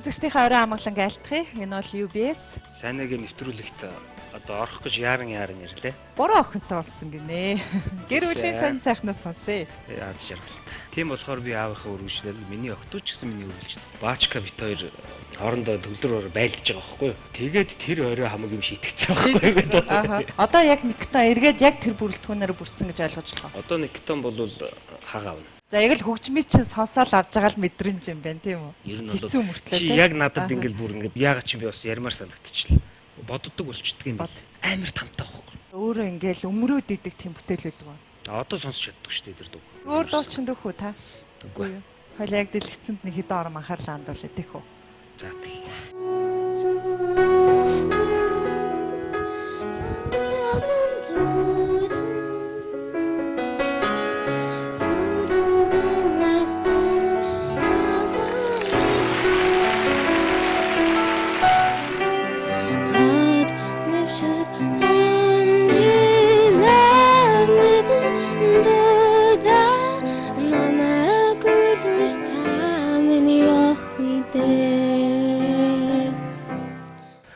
үзэгчдийнхээ орой амгалан айлтгая. Энэ бол UBS. Сайныг нэвтрүүлэгт одоо орох гэж яаран ирлээ. Буруу охинтой болсон гинэ. Гэр бүлийн сайхнаас сонсъё. Аз жаргалтай. Тийм болохоор би аавынхаа үргэлжлэл, миний охтуу ч гэсэн миний үргэлжлэл. Баачка бит хоёр хоорондоо төгөлдөр байлдаж байгаа байхгүй юу? Тэгээд тэр орой хамаг юм шийтгцсэн байхгүй юу? Одоо яг Никтон эргээд яг тэр бүрэлдэхүүнээр бүрдсэн гэж ойлгож байна. Одоо Никтон бол хагаа авна. За яг л хөгжмийн чинь сонсоол авж байгаа л мэдрэмж юм байна тийм үү? Ер нь бол хэцүү мөртлөө тийм. Яг надад ингээл бүр ингээд яагаад чи би бас ярмаар санагдчихлаа. Боддог болчдөг юм бол амар тамтай байхгүй. Өөрөө ингээл өмрөөд идэг тийм бүтээлүүд үү? Одоо сонсч чаддаг шүү дээ тэр дуу. Өөр дуу чинь дөхөө та? Үгүй. Хойлоо яг дэлгэцэнд нэг хэдэн орон анхаарлаа хандуулъя тийх үү? За тий.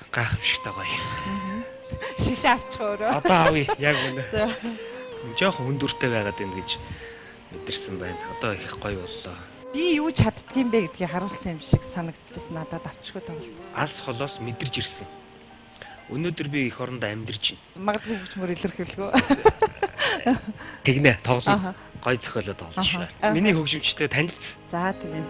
Гайхамшигтай гоё. Шилээ авчих өөрөө. Одоо авъя яг үнэ. За. Жохон хүндүртэй байгаад байна гэж мэдэрсэн байна. Одоо их гоё боллоо. Би юу чаддгийм бэ гэдгийг харуулсан юм шиг санагдчихсан надад авчихгүй тоглолт. Алс холоос мэдэрч ирсэн. Өнөөдөр би их орондоо амьдарч байна. Магадгүй хүчмөр илэрхийлгөө. Тэгнэ тоглоом. Гоё зохиолоо тоглож байна. Миний хөгжимчтэй танилц. За тэгээ.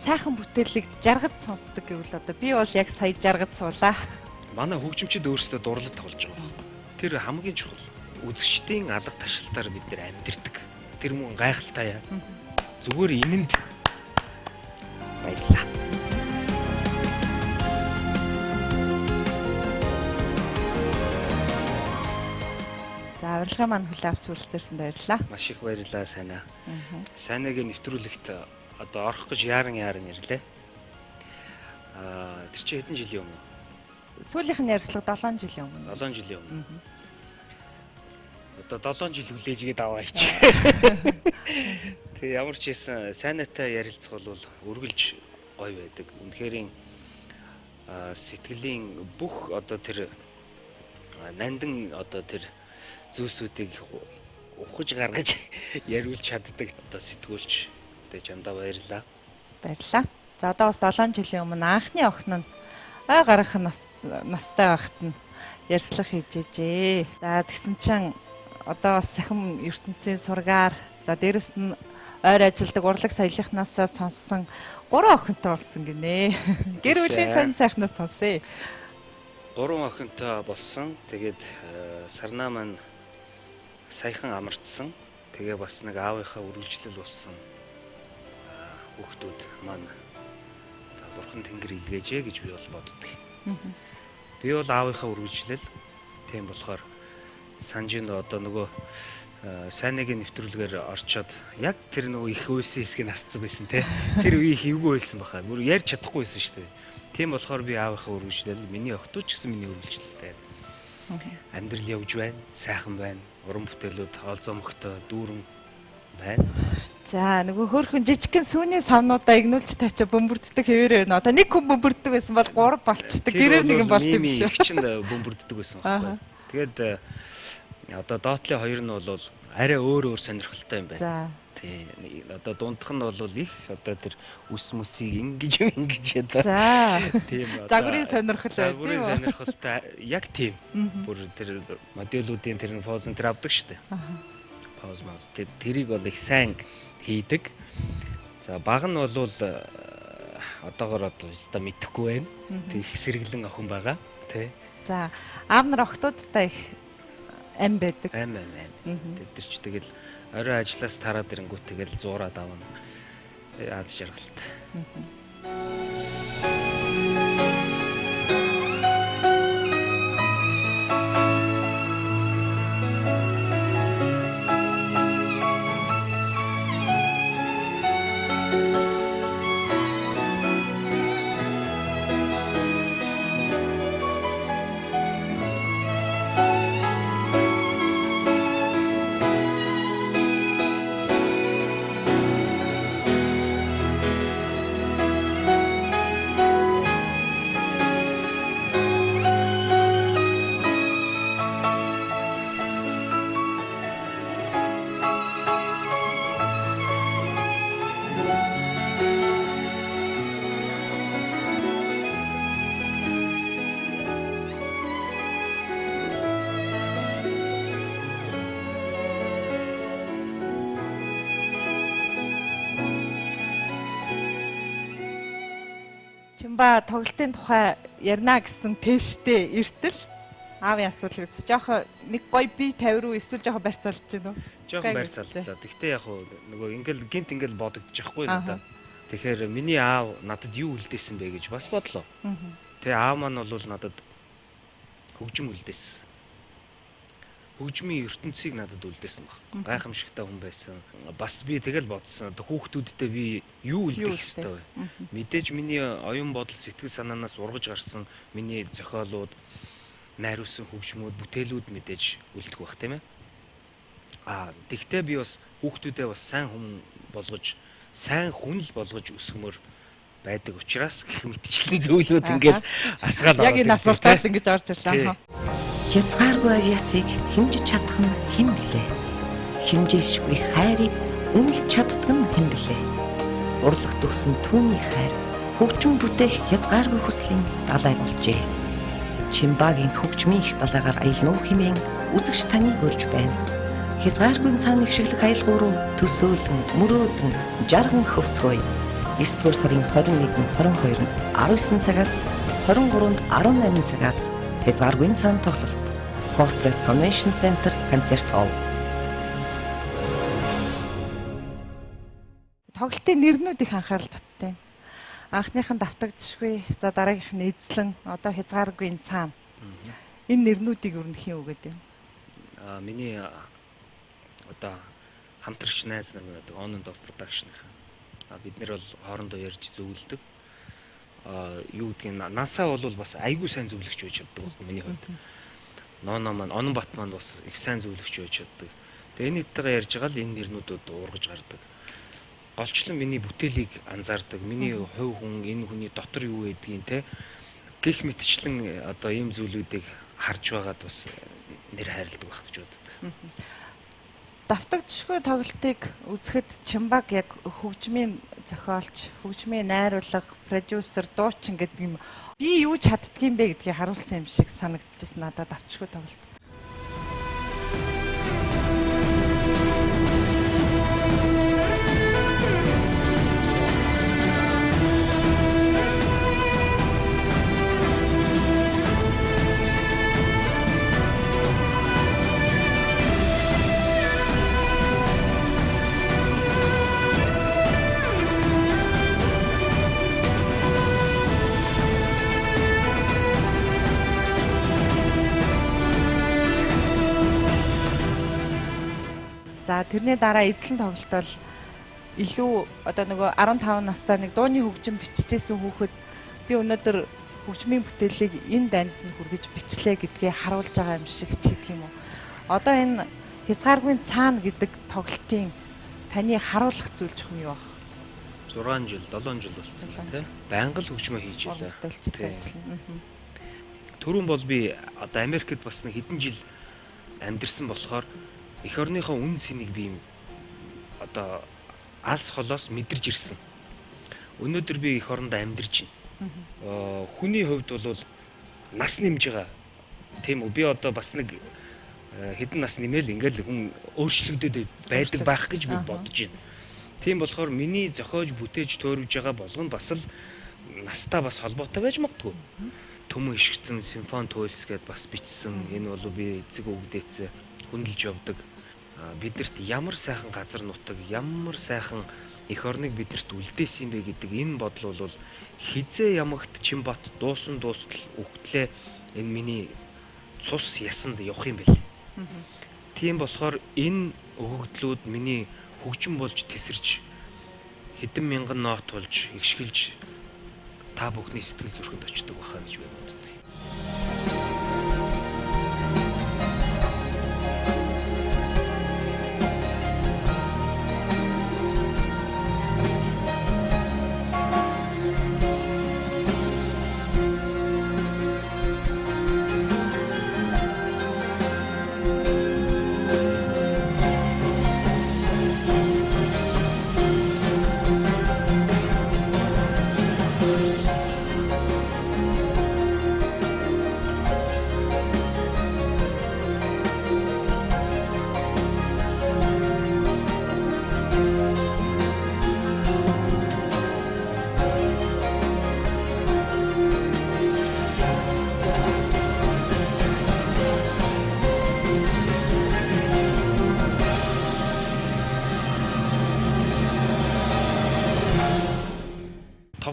Сайхан бүтээлийг жаргаж сонсдог гэвэл одоо би бол яг сая жаргаж суулаа. Манай хөгжимчид өөрсдөө дурлал тоглож байгаа байхгүй. Тэр хамгийн чухал. Үзэгчдийн алга ташаалтаар бид нэр амьдэрдэг. Тэр мөн гайхалтай яа. Зүгээр энэнд баярлаа. За урилга маань хүлээ авч үйлцээрсэнд баярлалаа. Маш их баярлалаа сайнаа. Сайныг нэвтрүүлэгт одоо орох гэж яаран ирлээ. Тэр чинь хэдэн жилийн өмнө? Сүүлийнх нь ярилцлага 7 жилийн өмнө. 7 жилийн өмнө. Одоо 7 жил хүлээж гээд аваач. Тэг ямар ч хийсэн сайнаатай ярилцах бол үргэлж гоё байдаг. Үнэхээр сэтгэлийн бүх одоо тэр нандан одоо тэр зүйлсүүдийг ухаж гаргаж яриулж чаддаг одоо сэтгүүлч чамдаа баярлаа. Баярлаа. За одоо бас 7 жилийн өмнө анхны охин нь ой гарах настай байхад нь ярьслах хийж ижээ. За тэгсэн чинь одоо бас цахим ертөнцийн сургаар за дээрэс нь ойр ажилдаг урлаг соёлынхнаас сонссон 3 охинтой болсон гинэ. Гэр бүлийн сайхнаас сонсъё. 3 охинтой болсон. Тэгээд сарнаа маань саяхан амарчсан. Тэгээ бас нэг аавынхаа үргэлжлэл болсон. Хүүхдүүд маань за бурхан тэнгэр илгээжээ гэж би бол боддог. Би бол аавынхаа үргэлжлэл тийм болохоор санжинд одоо нөгөө сайныг нэвтрүүлгээр орчоод яг тэр нөгөө их үйлсэн хэсгийг насцсан байсан те. Тэр үе их эвгүй байсан баха. Бүр ярьж чадахгүй байсан шүү дээ. Тийм болохоор би аавынхаа үргэлжлэл миний охтуу ч гэсэн миний үргэлжлэлтэй. Амьдрал явж байна, сайхан байна. Уран бүтээлүүд олзоо мөхтөө дүүрэн байна. За нөгөө хөөрхөн жижигхэн сүүний савнуудаа игнүүлж тавьчаа бөмбөрддөг хэвээр байна. Одоо нэг хүн бөмбөрддөг байсан бол 3 болчдөг. Гэрээр нэг юм болт юм биш үү? Игчэнд бөмбөрддөг байсан байхгүй. Тэгээд одоо доотлын хоёр нь бол арай өөр сонирхолтой юм байна. За. Тий. Одоо дундх нь бол их одоо тэр үс мүсийг ингэж ядаа. За. Тийм. Загварын сонирхол байт. Загварын сонирхолтой яг тийм. Бүр тэр моделүүдийн тэр позон тэр авдаг штэ. Пауз мас тэрийг бол их сайн хийдэг. За баг нь бол одоогор одоо өстой мэдэхгүй байна. Тэг их сэргэлэн охин байгаа. Тий. За аав нар охтуудтай их ам байдаг. Ам. Тэд нар ч тэгэл орой ажлаас тараад ирэнгүүт тэгэл зуураад авна. Аз жаргалтай. Чимба тоглолтын тухай ярина гэсэн тэштэй эртэл аавын асуулыг үзэж жоохо нэг бой би 50 руу эсвэл жоохо барьцаалж байна уу? Жоохон байр саллаа. Гэхдээ яг хуу нөгөө ингээл бодогдчихгүй надад. Тэгэхээр миний аав надад юу үлдээсэн бэ гэж бас бодлоо. Тэгээ аав маань бол надад хөгжим үлдээсэн. Хөгжмийн ертөнцийг надад үлдээсэн баг. Гайхамшигтай хүн байсан. Бас би тэгэл бодсон. Хүүхдүүдтэй би юу үлдээх ёстой вэ? Мэдээж миний оюун бодол сэтгэл санаанаас ургаж гарсан миний зохиолууд, найруулсан хөгжмүүд, бүтээлүүд мэдээж үлдэх бах тийм ээ. Тэгтээ би бас хүүхдүүдээ бас сайн хүн болгож, сайн хүн л болгож өсгмөр байдаг учраас гэх мэтчлэн зөвлөд ингээл асгаал яг энэ асуултаас ингэж орж ирлээ. Хязгааргүй авьяасыг хэмжиж чадах нь хэн блэ? Хэмжээшгүй хайрыг үнэлж чаддаг нь хэн блэ? Урлаг төгсөн түүний хайр хөгжим бүтээх хязгааргүй хүслийн далай болжээ. Чимбагийн хөгжмийн их далайгаар аялнуу хэмээн үзэгч таныг өрж байна. Хязгааргүй цааны гიშгэлэг аялгууруу төсөөлөн, мөрөөдөн, жарган хөвцгөөе. 9 дугаар сарын 21-22-нд 19 цагаас 23-нд 18 цагаас хязгааргүй цаан тоглолт. Corporate Convention Center концерт холл. Тоглолтын нэрнүүд их анхаарал таттай. Анхных нь давтагдчихгүй. За дараагийнх нь эзлэн, одоо хязгааргүй цаана. Энэ нэрнүүдийг өрнөхийн үгээд юм. Миний одоо хамтрагч найз нар байдаг On and Off Production-ийн. Бид нэр бол хоорондоо ярьж зөвлөдөг. Юу гэдгийг насаа бол бас айгүй сайн зөвлөгч байж чаддаг байхгүй миний хувьд. Ноно маань Онбат маань бас их сайн зөвлөгч байж чаддаг. Тэгээ энэ хэдтэйгээ ярьж байгаа л энэ нэрнүүдүүд ургаж гардаг. Голчлон миний бүтээлийг анзаардаг. Миний хувь хүн энэ хүний дотор юу байдгийг те гих мэтчлэн одоо ийм зүйлүүдийг харж байгаад бас нэр хайрладаг байх гэж боддог. Давтагдчихгүй тоглолтыг үзэхэд Чимбаг яг хөгжмийн зохиолч, хөгжмийн найруулга, продюсер, дуучин гэдэг юм би юу чаддгийм бэ гэдгийг харуулсан юм шиг санагдчихсан надад давтчихгүй тоглолт. За тэрний дараа эзлэн тоглолт бол илүү одоо нөгөө 15 настай нэг дууны хөгжим биччихсэн хүүхэд би өнөөдөр хөгжмийн бүтээлийг энэ данд нь хүргэж бичлээ гэдгээ харуулж байгаа юм шиг ч гэдэг юм уу. Одоо энэ хязгааргүй цаана гэдэг тоглолтын таны харуулах зүйл чухам юу вэ? 6 жил, 7 жил болсон тийм. Байнга л хөгжмөө хийж байлаа. Түрүүн бол би одоо Америкт бас нэг хэдэн жил амьдэрсэн болохоор эх орныхоо үн цэнийг би одоо алс холоос мэдэрч ирсэн. Өнөөдөр би эх оронд амьдарч байна. Хүний хувьд бол нас нэмж байгаа. Тийм үү? Би одоо бас нэг хэдэн нас нэмэл ингээл хүн өөрчлөгдөд байдаг байх гэж би бодож байна. Тийм болохоор миний зохиож бүтээж төөрөж байгаа болгон бас л настаа бас холбоотой байж магадгүй. Төмөн ишгтэн симфони туйлс гэдээ бас бичсэн. Энэ бол би эцэг өвгдээц хүндэлж явдаг. Бидэрт ямар сайхан газар нутаг, ямар сайхан эх орныг бидэрт үлдээсэн бэ гэдэг энэ бодол бол хизээ ямагт Чимбат дуусан дуустал өгтлээ энэ миний цус ясанд явах юм бэл. Тийм болохоор энэ өгөгдлүүд миний хөгжим болж тесэрч хэдэн мянган ноот болж игшгэлж та бүхний сэтгэл зүрхэнд очдог байхаа гэж боддог.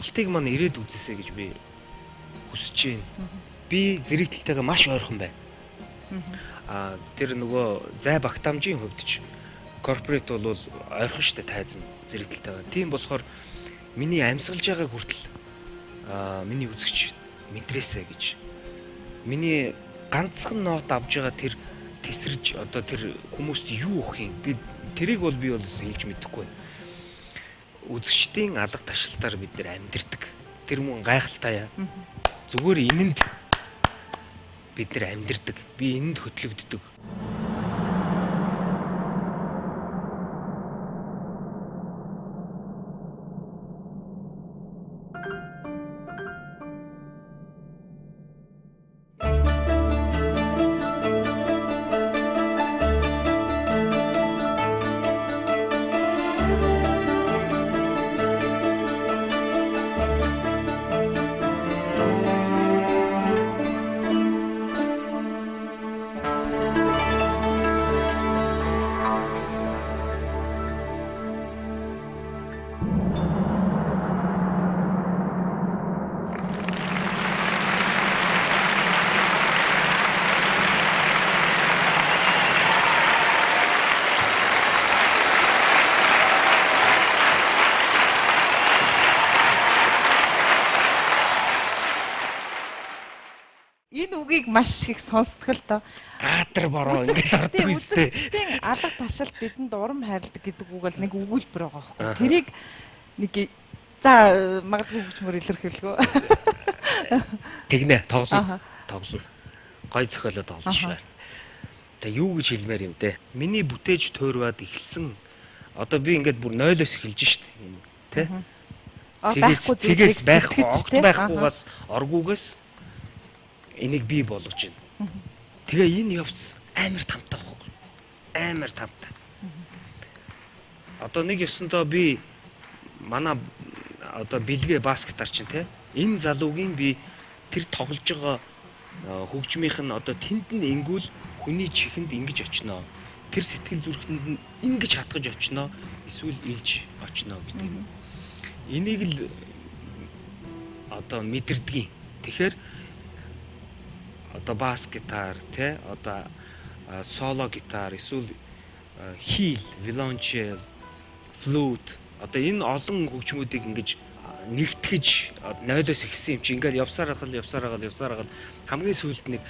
тоглолтыг маань ирээд үзээсэй гэж би хүсэж байна. Би зэрэгтэлтэйгээ маш ойрхон байна. Тэр нөгөө зай багтаамжийн хувьд ч корпорат бол ойрхон штэ тайзан зэрэгтэлтэйгээ. Тийм болохоор миний амьсгалж байгаа хүртэл миний үзэгч мэдрээсэй гэж. Миний ганцхан нот авж байгаа тэр тесэрж одоо тэр хүмүүст юу өгөх юм би тэрийг бол би хэлж мэдэхгүй байна. Үзэгчдийн алга ташилтаар бид нэр амьдэрдэг. Тэр мөн гайхалтай яа. Зүгээр энэнд бид нэр амьдэрдэг. Би энэнд хөтлөгддөг. Энэ үгийг маш их сонсдог л доо. Аатар бороо ингэж ордог үстэй. Үзэгчдийн алга ташаалт бидэнд урам хайрладаг гэдэг үг бол нэг өгүүлбэр байгаа байхгүй. Тэрийг нэг за магадгүй хөгжмөр илэрхийлгөө. Тэгнэ тоглоно. Гой зохиолоо тоглож байна. За юу гэж хэлмээр юм те. Миний бүтээж туйрваад эхэлсэн. Одоо би ингээд бүр 0-оос эхэлж штт. Тэ? Цэгээс байх, огт байхгүйгээс оргуугаас энийг бий болгож байна. Тэгээ энэ явц амар тамтай байхгүй. Амар тамтай. Одоо нэг ёсондоо би манай одоо бэлгээ баскетар чинь те энэ залуугийн би тэр тоглож байгаа хөгжмийнх нь одоо тэнд нь ингүүл хүний чихэнд ингэж очноо. Тэр сэтгэл зүрхэнд нь ингэж хатгаж очноо. Эсвэл илж очноо гэдэг юм. Энийг л одоо мэдэрдгийн. Тэгэхээр одоо бас гитар те одоо соло гитар эсвэл хил, виолончел, флут одоо энэ олон хөгжмүүдийг ингэж нэгтгэж 0-оос ихсэн юм чи ингээд явсаар хагаад хамгийн сүүлд нэг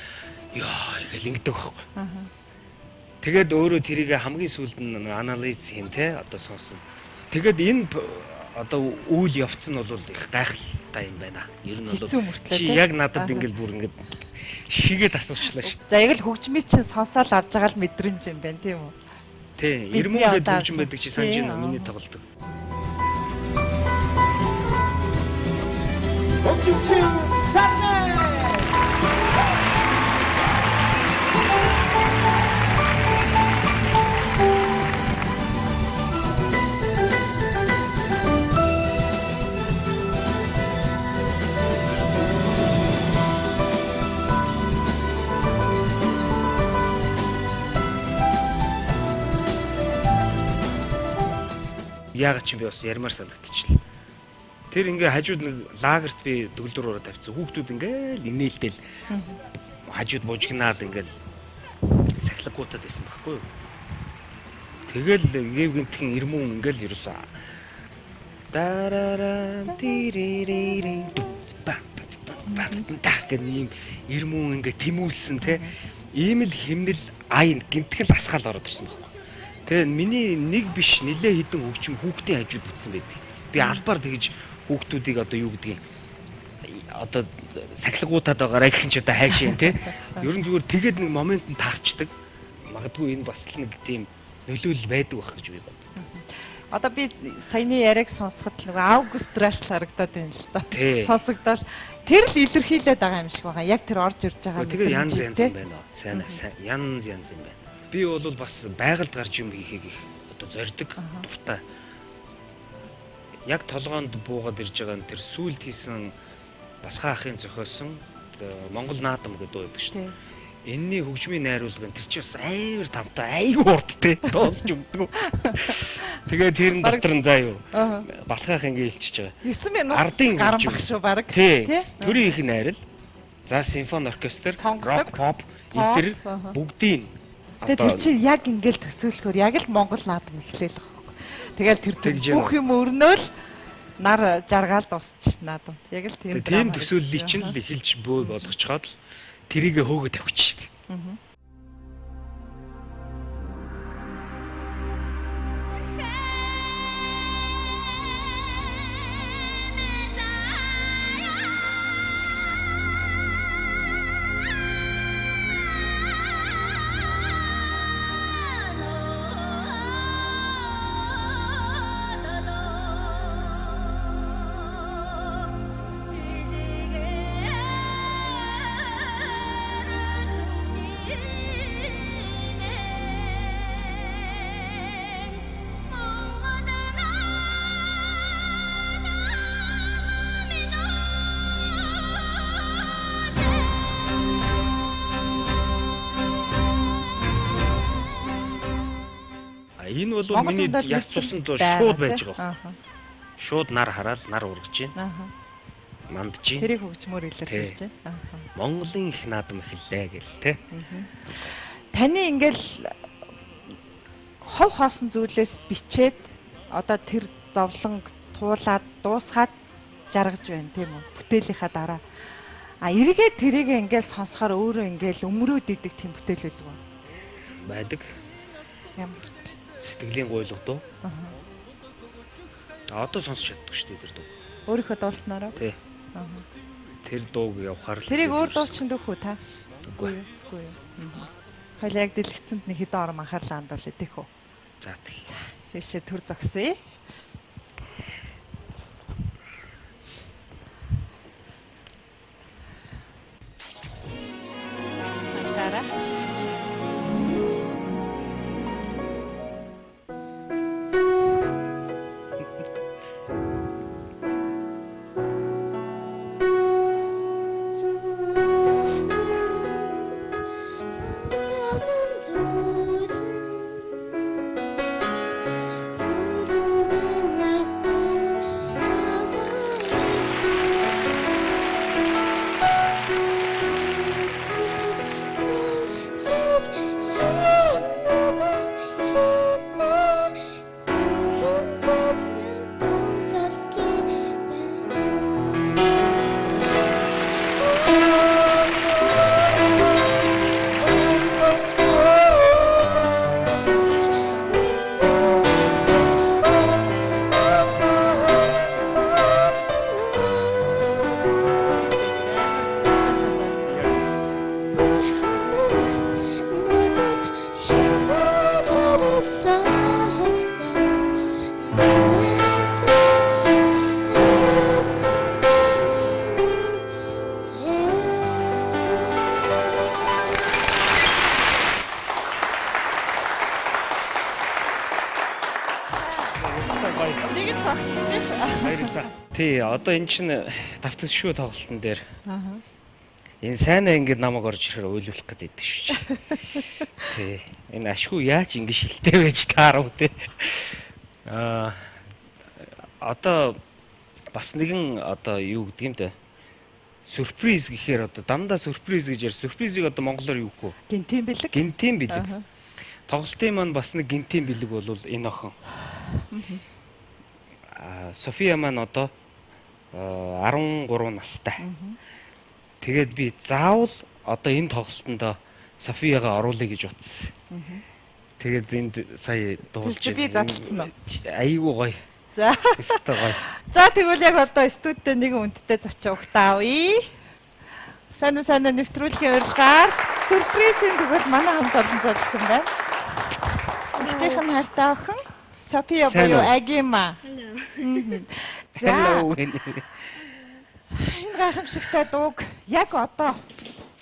ёо гэл ингэдэг байхгүй. Тэгээд өөрөө тэрийг хамгийн сүүлд нь анализ хийн те одоо сонсон. Тэгээд энэ одоо үйл явц нь бол их гайхалтай юм байна. Ер нь бол чи яг надад ингээд бүр ингээд шигээд асуучлаа шүү дээ. За яг л хөгжмийн чинь сонсоол авж байгаа л мэдрэмж юм байна тийм үү? Тийм. Ирмэн гэдэг хөгжим байдаг чи санаж байна миний тоглолдог. Хөгжимчин сарнэ. Яагаад ч би бас ярмаар санагдчихлаа. Тэр ингээ хажууд нэг лагерт би төгөлдөр ураа тавьчихсан. Хүүхдүүд ингээл инээлтэл хажууд бужигнаад ингээл сахилгагуутаад байсан байхгүй юу. Тэгэл гэв гинтхэн ирмэн ингээл ерөөсөө дарараа тириририн гэх юм ирмэн ингээ тэмүүлсэн те ийм л химнэл айн гинтгэл асгаал ороод ирсэн байхгүй. Тэгээ миний нэг биш нэлээ хідэн хөгжим хүүхдийн хажууд бүтсэн байдаг. Би албаар тэгж хүүхдүүдийг одоо юу гэдгийг одоо сахилгуутаад байгаараа гэх юм чи одоо хайшин те. Ерөн зүгээр тэгээд нэг момент нь таарчдаг. Магадгүй энэ бас л нэг тийм нөлөөлөл байдаг байх гэж би боддог. Одоо би саяны яриаг сонсоход л нөгөө август раш харагдаад байна л да. Сонсогдоод тэр л илэрхийлээд байгаа юм шиг байгаа. Яг тэр орж ирж байгаа. Тэгээ янз янз юм байна. Сайн янз янз юм байна. Би бол бас байгальд гарч юм хийхийг их одоо зорддог дуртай. Яг толгоонд буугаад ирж байгаа нь тэр сүүлд хийсэн Басхан ахын зохиосон Монгол наадам гэдэг байдаг шүү дээ. энэний хөгжмийн найруулга энэ чи бас амар тавтай айгүй урдтэй дуусч өгдөг. Тэгээд тэр нь дотор нь заа юу. Балхаах ингээ илчиж байгаа. 9 минут Ардын гарan хөгжим. баг шүү баг. Тий. Төрийн их найрал. За симфони оркестр, Сонгодог. рок, поп, эдгээр бүгдийн Тэгээд тэр чинь яг ингээл төсөөлөхөөр яг л Монгол наадам эхлээл байгаа. Тэгэл тэр Тэгж бүх юм өрнөөл нар жаргаал дуусч наадам. Яг л тийм тийм төсөөллийг чинь л эхэлж бөө болгочхоод л тэрийг хөөгд тавьчих шүү дээ. Энэ бол миний яс цуснд шууд байж байгаа. Шууд нар хараад нар ургаж байна. Мандж байна. Тэрийг хөгжмөр илэрхийлж байна. Монголын их наадам эхэллээ гэл те. Таны ингээл хов хоосон зүйлээс бичээд одоо тэр зовлон туулаад дуусгаад жаргаж байна тийм үү? Бүтээлийнхаа дараа. Эргээд тэрийг ингээл сонсохоор өөрөө ингээл өмрөөд идэг тийм бүтээл байдаг уу? Байдаг. Ямар Сэтгэлийн гойлго дуу. Одоо сонсч чаддаг шүү дээ тэр дуу. өөрийнхөө дуулснараа. Тий. Тэр дууг явахаар л Тэрийг өөр дуулчин дөхөө та. Үгүй юу. Хойл яг дэлгэцэнд нэг хэдэн орон анхаарлаа хандуулъя тийх үү. За тэгэл. Тийшээ төр зогсъё. Чанараа. Нэг нь зогссон. Баярлалаа. Тий, одоо эн чинь давтагшгүй тоглолтын дээр. Энэ сайнаа ингэж намайг орж ирэхээр уйлуулах гэдэг шүү. Тий. Энэ ашгүй яаж ингэ шилтэй байж таарав тий. Одоо бас нэгэн одоо юу гэдэг юм те. Сюрприз гэхээр одоо дандаа сюрприз гэж яар. Сюрпризийг одоо монголоор юу гэв? Гинтийн бэлэг. Гинтийн бэлэг. Тоглолтын маань бас нэг гинтийн бэлэг бол энэ охин. София маань одоо 13 настай. Тэгээд би заавал одоо энэ тоглолтонд Софияга оруулъя гэж утсан. Тэгээд энд сая дуулж байна. Би задлцсан уу? Айгуу гоё. За. За тэгвэл яг одоо студид нэг үндтэй зочин ухтаа авъя. Сайн нэвтрүүлгийн урилгаар сюрпризийн тэгвэл манай хамт олон зодсон байна. Ихтэйхэн хайртай охин София буюу Агима. За. Энэ гайхамшигтай дууг яг одоо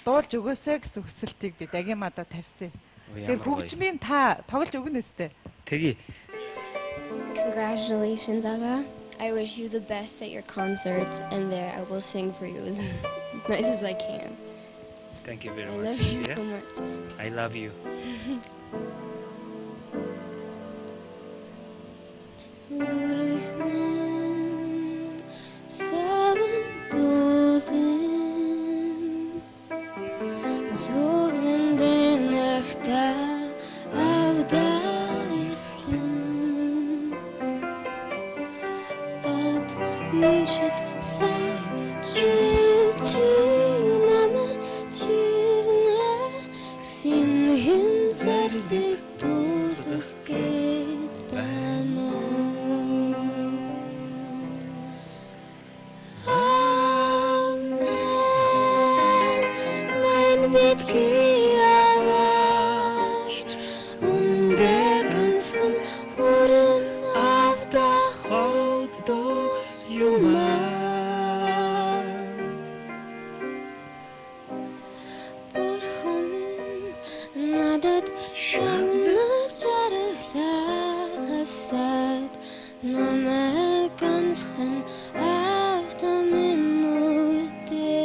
дуулж өгөөсэй гэсэн хүсэлтийг бид Агимадаа тавьсан. Тэгэхээр хөгжмийн та тоглож өгнө өстэй. Тэгье. Congratulations, Aga. I wish you the best at your concert, and there I will sing for you as nice as I can. Thank you very I much. love you Yeah? so much. I love you. Сурахмын саван дуулын зүгэн дэнэхта авдаа ирлэн ад мишэт сар чи намэ чивнэ синхэн зарлиг дуулах гээд байна уу Bitki avaç Unde ganzın urun avda horogdo yuman Burhumin nadad şagna çarıksa hasad Name ganzın avda minute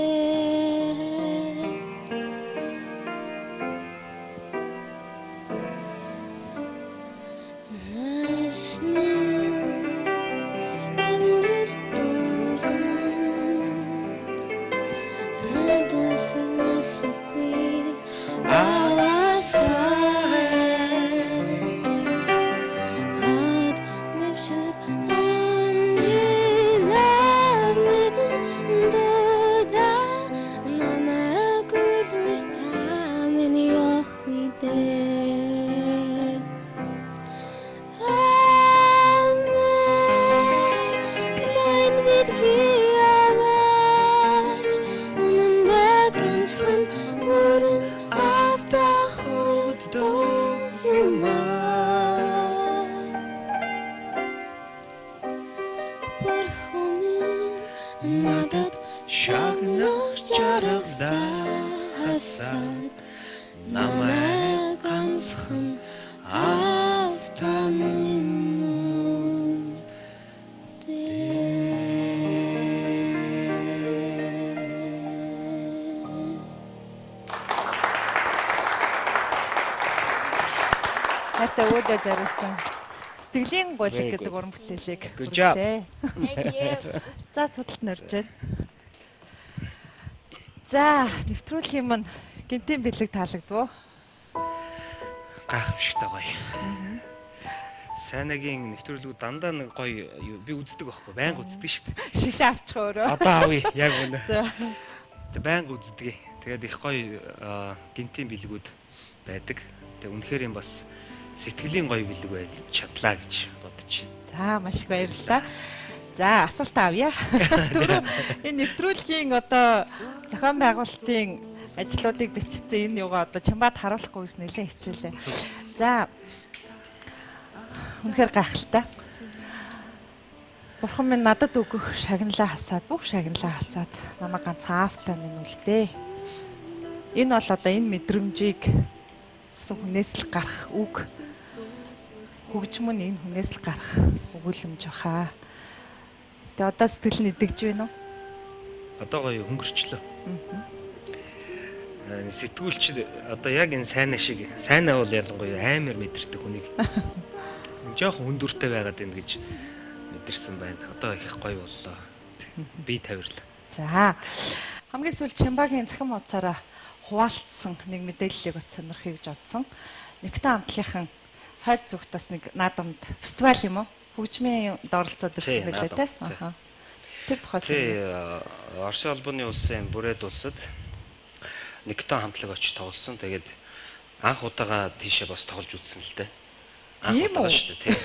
Надад шагнах жаргал хасад намайг ганцхан автамин Хайртай өөдөө зориулсан сэтгэлийн голыг гэдэг уран бүтээлийг Good job. Thank you. За судалт нөрж байна. За нэвтрүүлгийн маань гинтийн бэлэг таалагдв уу? Гайхамшигтай гоё. Сайнагийн нэвтрүүлгүүд дандаа нэг гоё би үздэг байхгүй байнга үздэг шүү дээ. Шиглээ авчих өөрөө. Одоо авъя яг үнэ. За Байнга үздэг. Тэгээд их гоё гинтийн бэлгүүд байдаг. Тэгээд үнэхээр юм бас сэтгэлийн гоё бэлэг байл чадлаа гэж бодож байна. За маш их баярлалаа. За асуулт авъя. Энэ нэвтрүүлгийн одоо зохион байгуулалтын ажлуудыг бичсэн энэ юугаа одоо чамбад харуулахгүй гэж нэлээд хичээлээ. За үнэхээр гайхалтай. Бурхан минь надад өгөх шагналаа хасаад бүх шагналаа хасаад намайг ганцхан автаа минь үлдээ. Энэ бол одоо энэ мэдрэмжийг хүнээс л гарах үг. Хөгжмөн энэ хүнээс л гарах өгүүлэмж баха. Тэгээ одоо сэтгэл нэгдэж байна уу? Одоо гоё хөнгөрчлөө. Сэтгүүлч одоо яг энэ сайнаа шиг сайнаа бол ялангуяа амар мэдэрдэг хүнийг жоохон хүндүртэй байгаад байна гэж мэдэрсэн байна. Одоо их гоё боллоо. Би тавирлаа. За хамгийн сүүлд Чамбагийн цахим хуудасаараа хуваалцсан нэг мэдээллийг бас сонирхъя гэж бодсон. Нэгтэн хамтлагийн хойд зүгтээс нэг наадамд фестивал юм уу? Хөгжмийн оролцоод ирсэн байлээ те. Аха. Тэр тухай санаа. Орсын албаны улсын бүрээд улсад нэгтэн хамтлаг очиж тоглосон. Тэгээд анх удаага тийшээ бас тоглож үзсэн л дээ. Тийм үү? Шүү дээ тий.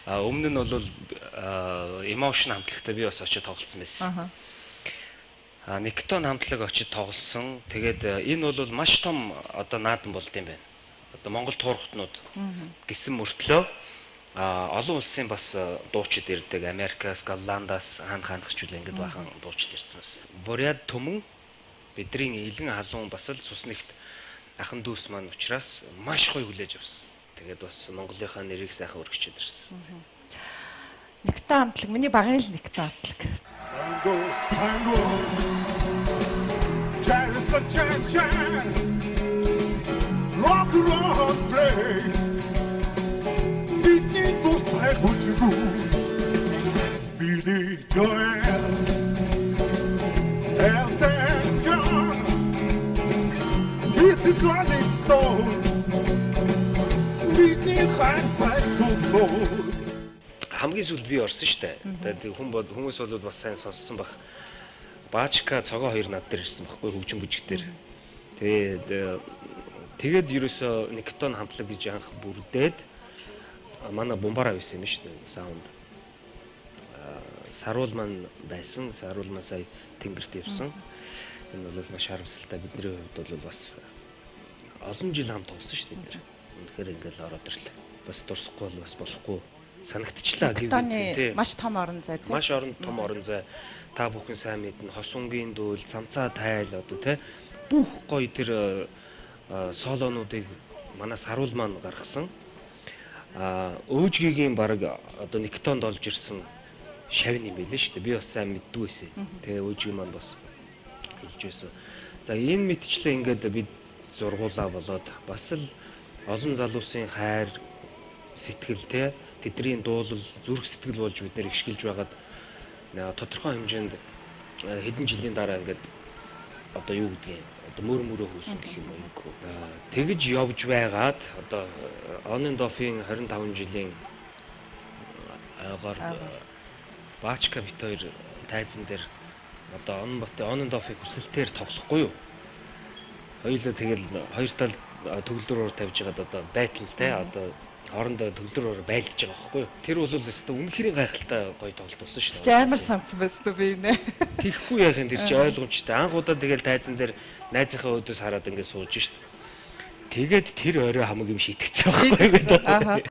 Өмнө нь бол Emotion хамтлагтай би бас очиж тоглолцсон байсан. Аха. Нэгтэн хамтлаг очиж тоглосон. Тэгээд энэ бол маш том одоо наадам болд юм байна. Одоо Монгол туурхтнууд гэсэн мөртлөө олон улсын бас дуучид ирдэг. Америкаас, Голландаас хаанхагчул ингэж бахан дуучид ирсэн бас. Буряд төмөн бидний илэн халуун бас л цуснагт ахан дүүс маань учраас маш гоё хүлээж авсан. Тэгээд бас Монголынхаа нэрийг сайхан өргөчөд ирсэн. Нэгтэн хамтлаг миний багын л нэгтэн хамтлаг. Tango. a chant. Rock and play. Beat me those tight what you do. Billy Joel. Elton John. Beat the Rolling Stones. Beat me high five so cold. Хамгийн сүүлд би орсон шүү дээ. Тэгээд хүмүүс бол бас сайн сонссон баг. Баачка цогоо хоёр над дээр ирсэн баггүй хөгжим бүжиг дээр. Тэгээд ерөөсөө Никтон хамтлаг гэж анх бүрдээд манай бомбараа байсан юм шүү дээ. Саунд. Саруул маань байсан. Саруул маань сая Тэнгэрт явсан. Энэ бол маш харамсалтай. Бидний хувьд бол бас олон жил хамт болсон шүү дээ. Үнэхээр ингээл ороод ирлээ. Бас дурсахгүй бол бас болохгүй. Санагдчихлаа гэвэл маш том орон зай тийм. Маш том орон зай. Та бүхэн сайн мэднэ. Хосунгийн дүүл, цамцаа тайл одоо тий бүх гоё тэр солонуудыг манай Саруул маань гаргасан. Өөжгийн баг одоо Никтонд олж ирсэн шавь юм байлээ шүү дээ. Би бас сайн мэддгүй байсан. Тэгээ өөжгийн маань бас хэлж байсан. За энэ мэтчлээ ингээд бид зургуулаа болоод бас л олон залуусын хайр сэтгэл тий тэдний дуулал зүрх сэтгэл болж бид нэр ихшгэлж байгаад тодорхой хэмжээнд хэдэн жилийн дараа ингээд одоо юу гэдгийг одоо мөрөө хөөсөн гэх юм уу. Тэгж явж байгаад одоо On and Off-ийн 25 жилийн агаар Баачка бит хоёр тайзан дээр одоо On and Off-ийг хүсэлтээр тоглохгүй юу. Хоёулаа тэгэл хоёр тал төгөлдрөөр тавьж байгаад одоо байтал те одоо хоорондоо төгөлдрөөр байлдаж байгаа байхгүй юу. Тэр бол өстө үнэхээр гайхалтай гоё тоглолт болсон шүү дээ. Чи амар санцсан байсан уу би нэ. Тэхгүй яахын тэр чи ойлгомжтой. Анхудаа тэгэл тайзан дээр найзынхаа өдөөс хараад ингэ сууж шít. Тэгээд тэр орой хамаг юм шийтгцсэн байхгүй юу. Аха.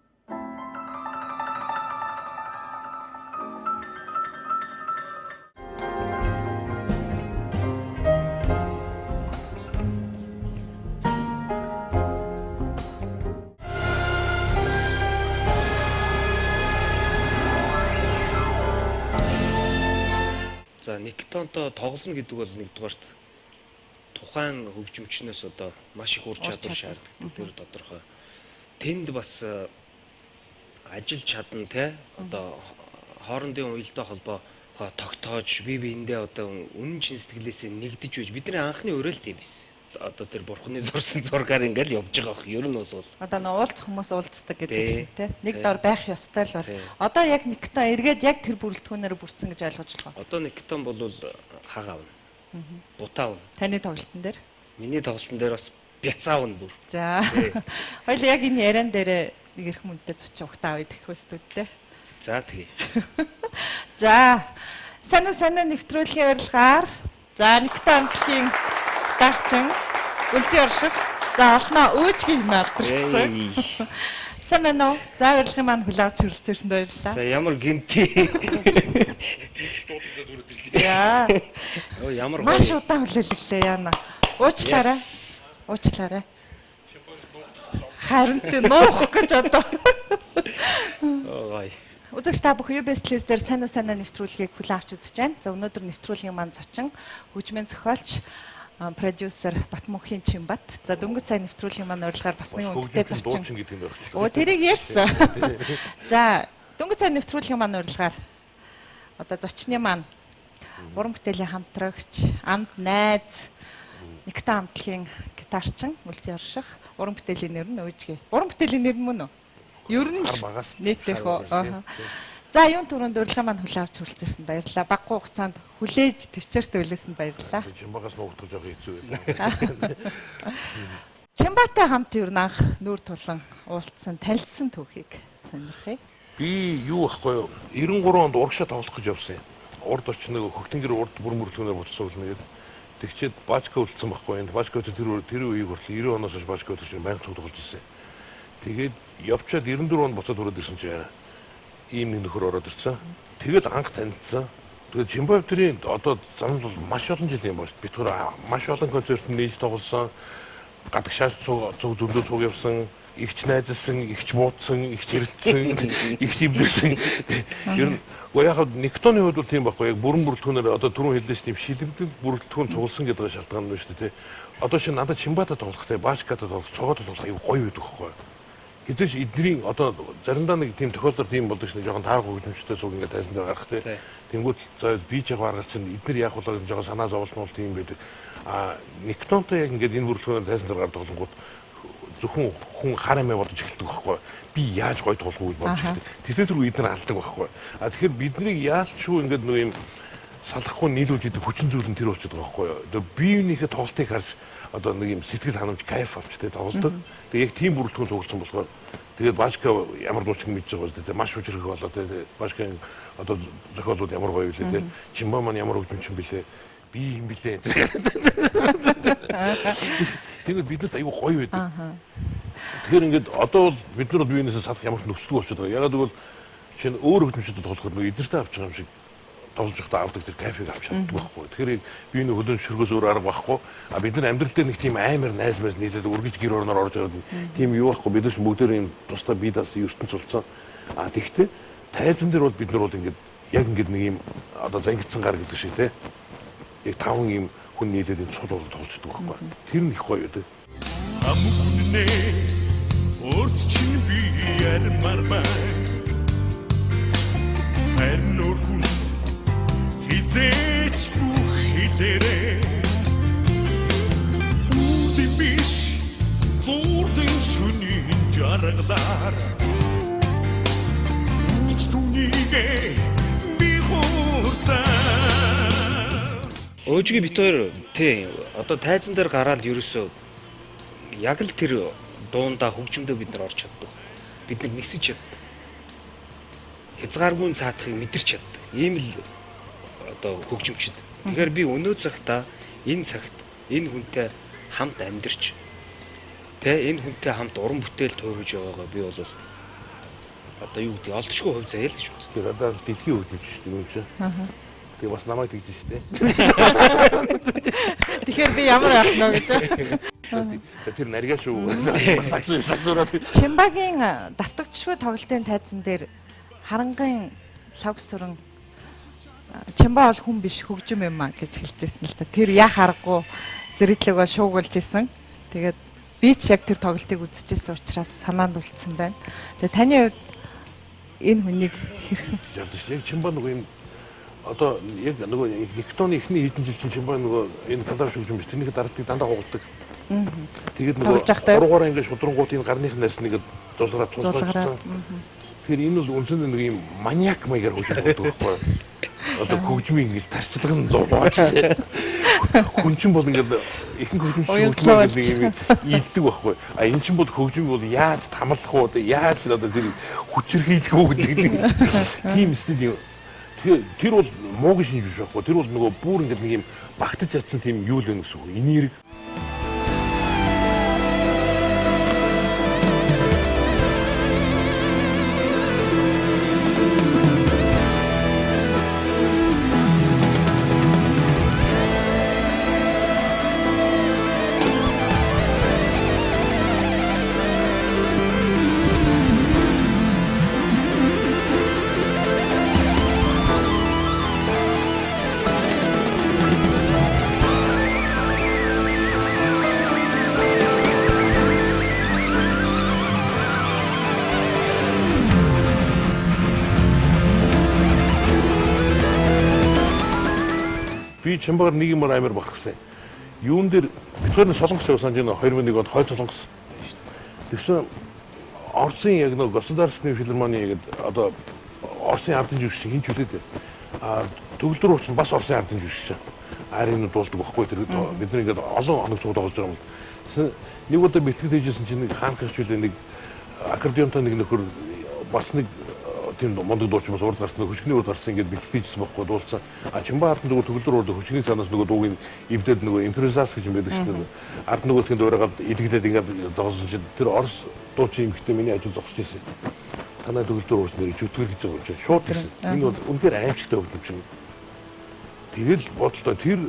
За Никтонтой тоглоно гэдэг бол нэгдүгээрт тухайн хөгжимчнөөс одоо маш их ур чадвар шаарддаг. Тэр тодорхой. Тэнд бас ажиллаж чадна те одоо хоорондын уялдаа холбоо тогтоож бие биендээ одоо үнэн чин сэтгэлээсээ нэгдэж байж бидний анхны уриалт юм биш. Одоо тэр бурхны зурсан зургаар ингээл явж байгаа бох. Ер нь бол одоо уулзах хүмүүс уулздаг гэдэг шиг тий. Нэг дор байх ёстой л бол. Одоо яг Никтон эргээд яг тэр бүрэлдэхүүнээр бүрдсэн гэж ойлгож байгаа. Одоо Никтон бол хаг аавна. Бутаа авна. Таны тоглолтын дээр? Миний тоглолтын дээр бас бяцаавна бүр. За. Хоёул яг энэ яриан дээр нэг эрхэм үнэтэй зочин ухтаа авъя гэх хөстүүдтэй. За тэгье. За. Санаа нэвтрүүлгийн урилгаар за Никтон амтлагийн дарчин үлзий орших за олноо өөжгийн наалдэрсэн. Сайн байна уу? За урилгын маань хүлээж хүрэлцээрсэнд баярлалаа. За ямар гинти. За. Оо ямар маш удаан хүлээлгэлээ яана. Уучлаарай. Уучлаарай. Харин тэ нуух гэж одоо. Ой. Үзэгч та бүхэн UBS Plus дээр санаа нэвтрүүлгийг хүлээн авч үзэж байна. За өнөөдөр нэвтрүүлгийн маань зочин хөгжмийн зохиолч продюсер Батмөнхийн Чимбат. За дөнгөж цай нэвтрүүлгийн маань урилгаар бас нэг үнэтэй зочин. Оо тэрийг ярьсан. За дөнгөж цай нэвтрүүлгийн маань урилгаар одоо зочны маань уран бүтээлийн хамтрагч, амд найз, Никтон амтлагийн гитарчин үлзий орших, уран бүтээлийн нэр нь өөжгээ. Уран бүтээлийн нэр нь мөн үү? Ер нь нийтдээ хөө. За юун түрүүнд урилга маань хүлээн авч хүрэлцээрсэнд баярлалаа. Баггүй хугацаанд хүлээж төвчээртэй үлээсэнд баярлалаа. Чимбагаас нуугдах жоо хэцүү байлаа. Чимбатай хамт ер нь анх нүүр тулан уулзсан, танилцсан түүхийг сонирхъя. Би юу ахгүй юу? 93 онд урагшаа тоглох гэж явсан юм. Урд очих нэг хөгтөнгөр урд бүр мөрлөгнөр буцсан гэж нэгэд тэгчээд Баачка үлдсэн байхгүй юм. Баачка тэр үеийг хүртэл 90 оноос хойш Баачка чинь байнга тоглож ирсэн. Тэгээд явчаад 94 онд буцаад хүрээд ирсэн чинь ийм нэг нөхөр ороод ирсэн. Тэгээд анх танилцсан. Тэгээд Чимбатрийн одоо зам бол маш олон жил юм байна шүү дээ. Би түр маш олон концерт нээж тоглосон. Гадагшаа цуг зөндөө цуг явсан. Игч найзалсан, игч буудсан, игч хэрэлдсэн, игч ивдэрсэн. Ер нь яг Никтоны хувьд бол тийм байхгүй. Яг бүрэн бүрэлдэхүүнээр одоо түрүүн хэлсэн тийм шилэгдэл бүрэлдэхүүн цугласан гэдэг шалтгаан нь шүү дээ. Одоо шинэ надад Чимбата тоглохтой, Баашката тоглох, цогоод тоглох аюу гоё байдаг байхгүй. Хэдэж эдний одоо заримдаа нэг тийм тохиолдол тийм болдог шнэ жоохон таарах хөгжимчтэй цуг ингээд тайзан дээр гарах тий. Тэнгүүд за би ч яг гаргаж чинь эднэр яг болоо жоохон санаа зовлон тийм байдаг. Никтонтой яг ингээд энэ бүрэлдэхүүнээр тайзан дээр гардаг тоглонгууд зөвхөн хүн харамаа бодож эхэлдэг байхгүй. Би яаж гоё тоглох вэ бодож эхэлдэг. Тэр түрүү эднэр алдаг байхгүй. Тэгэхээр биднийг яалчгүй ингээд нэг юм салахгүй нийлүүлж идэг хүчин зүйл нь тэр болчиход байгаа байхгүй. Одоо биеийнхээ тоглолтыг харж одоо нэг юм сэтгэл ханамж кайф авчтай тоглодог. Тэгээ яг тийм бүрэлдэхүүн цугласан болохоор тэгээд Башка ямар дууч мэдж байгаа үстэй те маш хүчрэх болоо те Башкагийн одоо зохиолууд ямар гоё вэ те Чимба маань ямар хөгжимчин бэлээ би юм бэлээ. Тэгээд биднэрт аюу гоё байдаг. Тэгэхээр ингээд одоо бол бид нар биенээсээ салах ямар ч нөхцөл болчиход байгаа. Ягаад гэвэл шинэ өөр хөгжимчдэд болохоор нэг эднэртэй авч байгаа юм шиг тоглож байхдаа авдаг тэр кайфыг авч чаддаг байхгүй. Тэгэхээр биений хөлөн шөргөөс өөр арга байхгүй. Бид нар амьдрал дээр нэг тийм амар найз мэз нийлээд үргэлж гэр орноор орж ирээд тийм юу байхгүй. Бид нар бүгдээр юм тусдаа бие даасан ертөнц болсон. Тэгтээ тайзан дээр бол бид нар бол ингээд яг ингээд нэг юм одоо зангидсан гар гэдэг шиг те. Яг 5 юм хүн нийлээд энэ цул бол тоглождаг байхгүй. Тэр нь их гоё байдаг. Амүнэ өрц чинь би ярмар бай. Харнор хүн хизээч бүх хэлээрээ үди биш зурдын шүнийн жаргалаар үнч түнийгээ би хуурсан. Өөжгийн бит хоёр тий одоо тайзан дээр гараад ерөөсөө яг л тэр дуунда хөгжмөдөө бид нар орж чаддаг. Бид нар нэгсэж чаддаг. Хязгааргүй цаатахыг мэдэрч чаддаг. Ийм л одоо хөгжимчд. Тэгэхээр би өнөө цагта энэ цагт энэ хүнтэй хамт амьдарч энэ хүнтэй хамт уран бүтээл туурж байгаагаа би бол одоо юу гэдэг олдшгүй хувь заяа л гэж үздэг. Тэр одоо дэлхийн хөгжимч шүү дээ юм чинь. Тэгээ бас намайг тэгж шүү дээ. Тэгэхээр би ямар байх нь гэж. Тэр наргаа шүү. Саксураад. Чимбагийн давтагдшгүй тоглолтын тайзан дээр харангын лав сүрэн Чимба бол хүн биш хөгжим юм а гэж хэлжсэн л та. Тэр яа харахгүй зэрэглэгөө шуугуулж исэн. Тэгээд би ч яг тэр тоглолтыг үзчихсэн учраас санаанд үлдсэн байна. Тэгээд таны хувьд энэ хүнийг яг Чимба нөгөө юм одоо яг нөгөө Никтоны ихний хэдэн жил чинь Чимба нөгөө энэ талаар шүгж юм биш. Тэрнийг дарагддаг дандаа гуйдаг. Тэгээд нөгөө уруугаараа ингээд шудрангууд энэ гарных нарс нэгэд зулгараад. Тэр энэ бол үнэндээ нэг юм маниак маягаар хөгжиж байдаг байхгүй. Одоо хөгжмийн ингэж тарчлага нь зовлооч тийм. Хүн чинь бол ингээд ихэнх хөгжимч нэг юм ийдэг байхгүй. Энэ чинь бол хөгжим бол яаж тамлах уу, яаж одоо тэр хүчрхийлэх үү гэдэг тийм стил. Тэр бол муугийн шинж биш байхгүй. Тэр бол нөгөө бүр ингээд нэг юм багтаж чадсан тийм юу л байна гэсэн үг. Энерги. Би Чимбагаар нэг юмар амар багсан. Юун дээр бид хоёр солонгос явсан чинь 2001 онд хойд солонгос. Тэгсэн Орсын яг нэг государственный филармоний гэдэг одоо Орсын ардын жүжигч хин ч үлээд. Төгөлдөр ууч бас Орсын ардын жүжигч. Арийн дуулдаг байхгүй тэр бид нэг ингээд олон хоног цуг тоглож байгаа юм. Тэгсэн нэг удаа бэлтгэл хийжсэн чинь нэг хаанх хөвчүүлээ нэг аккордеонтой нэг нөхөр бас нэг тийм мондөг дууч бас урд гарсан хөшгөний урд гарсан ингээд бэлтгэжсэн байхгүй дуулсан. Чимба ард нөгөө төгөлдөр урд хөшгөний цаанаас нөгөө дуугийн эвдээд нөгөө импровизац гэж юм байдаг шүү дээ. Ард нөгөөтгөнд уурайгаад идэгдээд ингээд доолсон чинь тэр Орос дуучин эмэгтэй миний ажил зогсож ирсэн. Танай төгөлдөр уурч нэр чөтгөр гэж байгаа юм чинь шууд ирсэн. Энэ бол үнээр аимшигтай хөгжим чинь. Тэгэл бодлоо тэр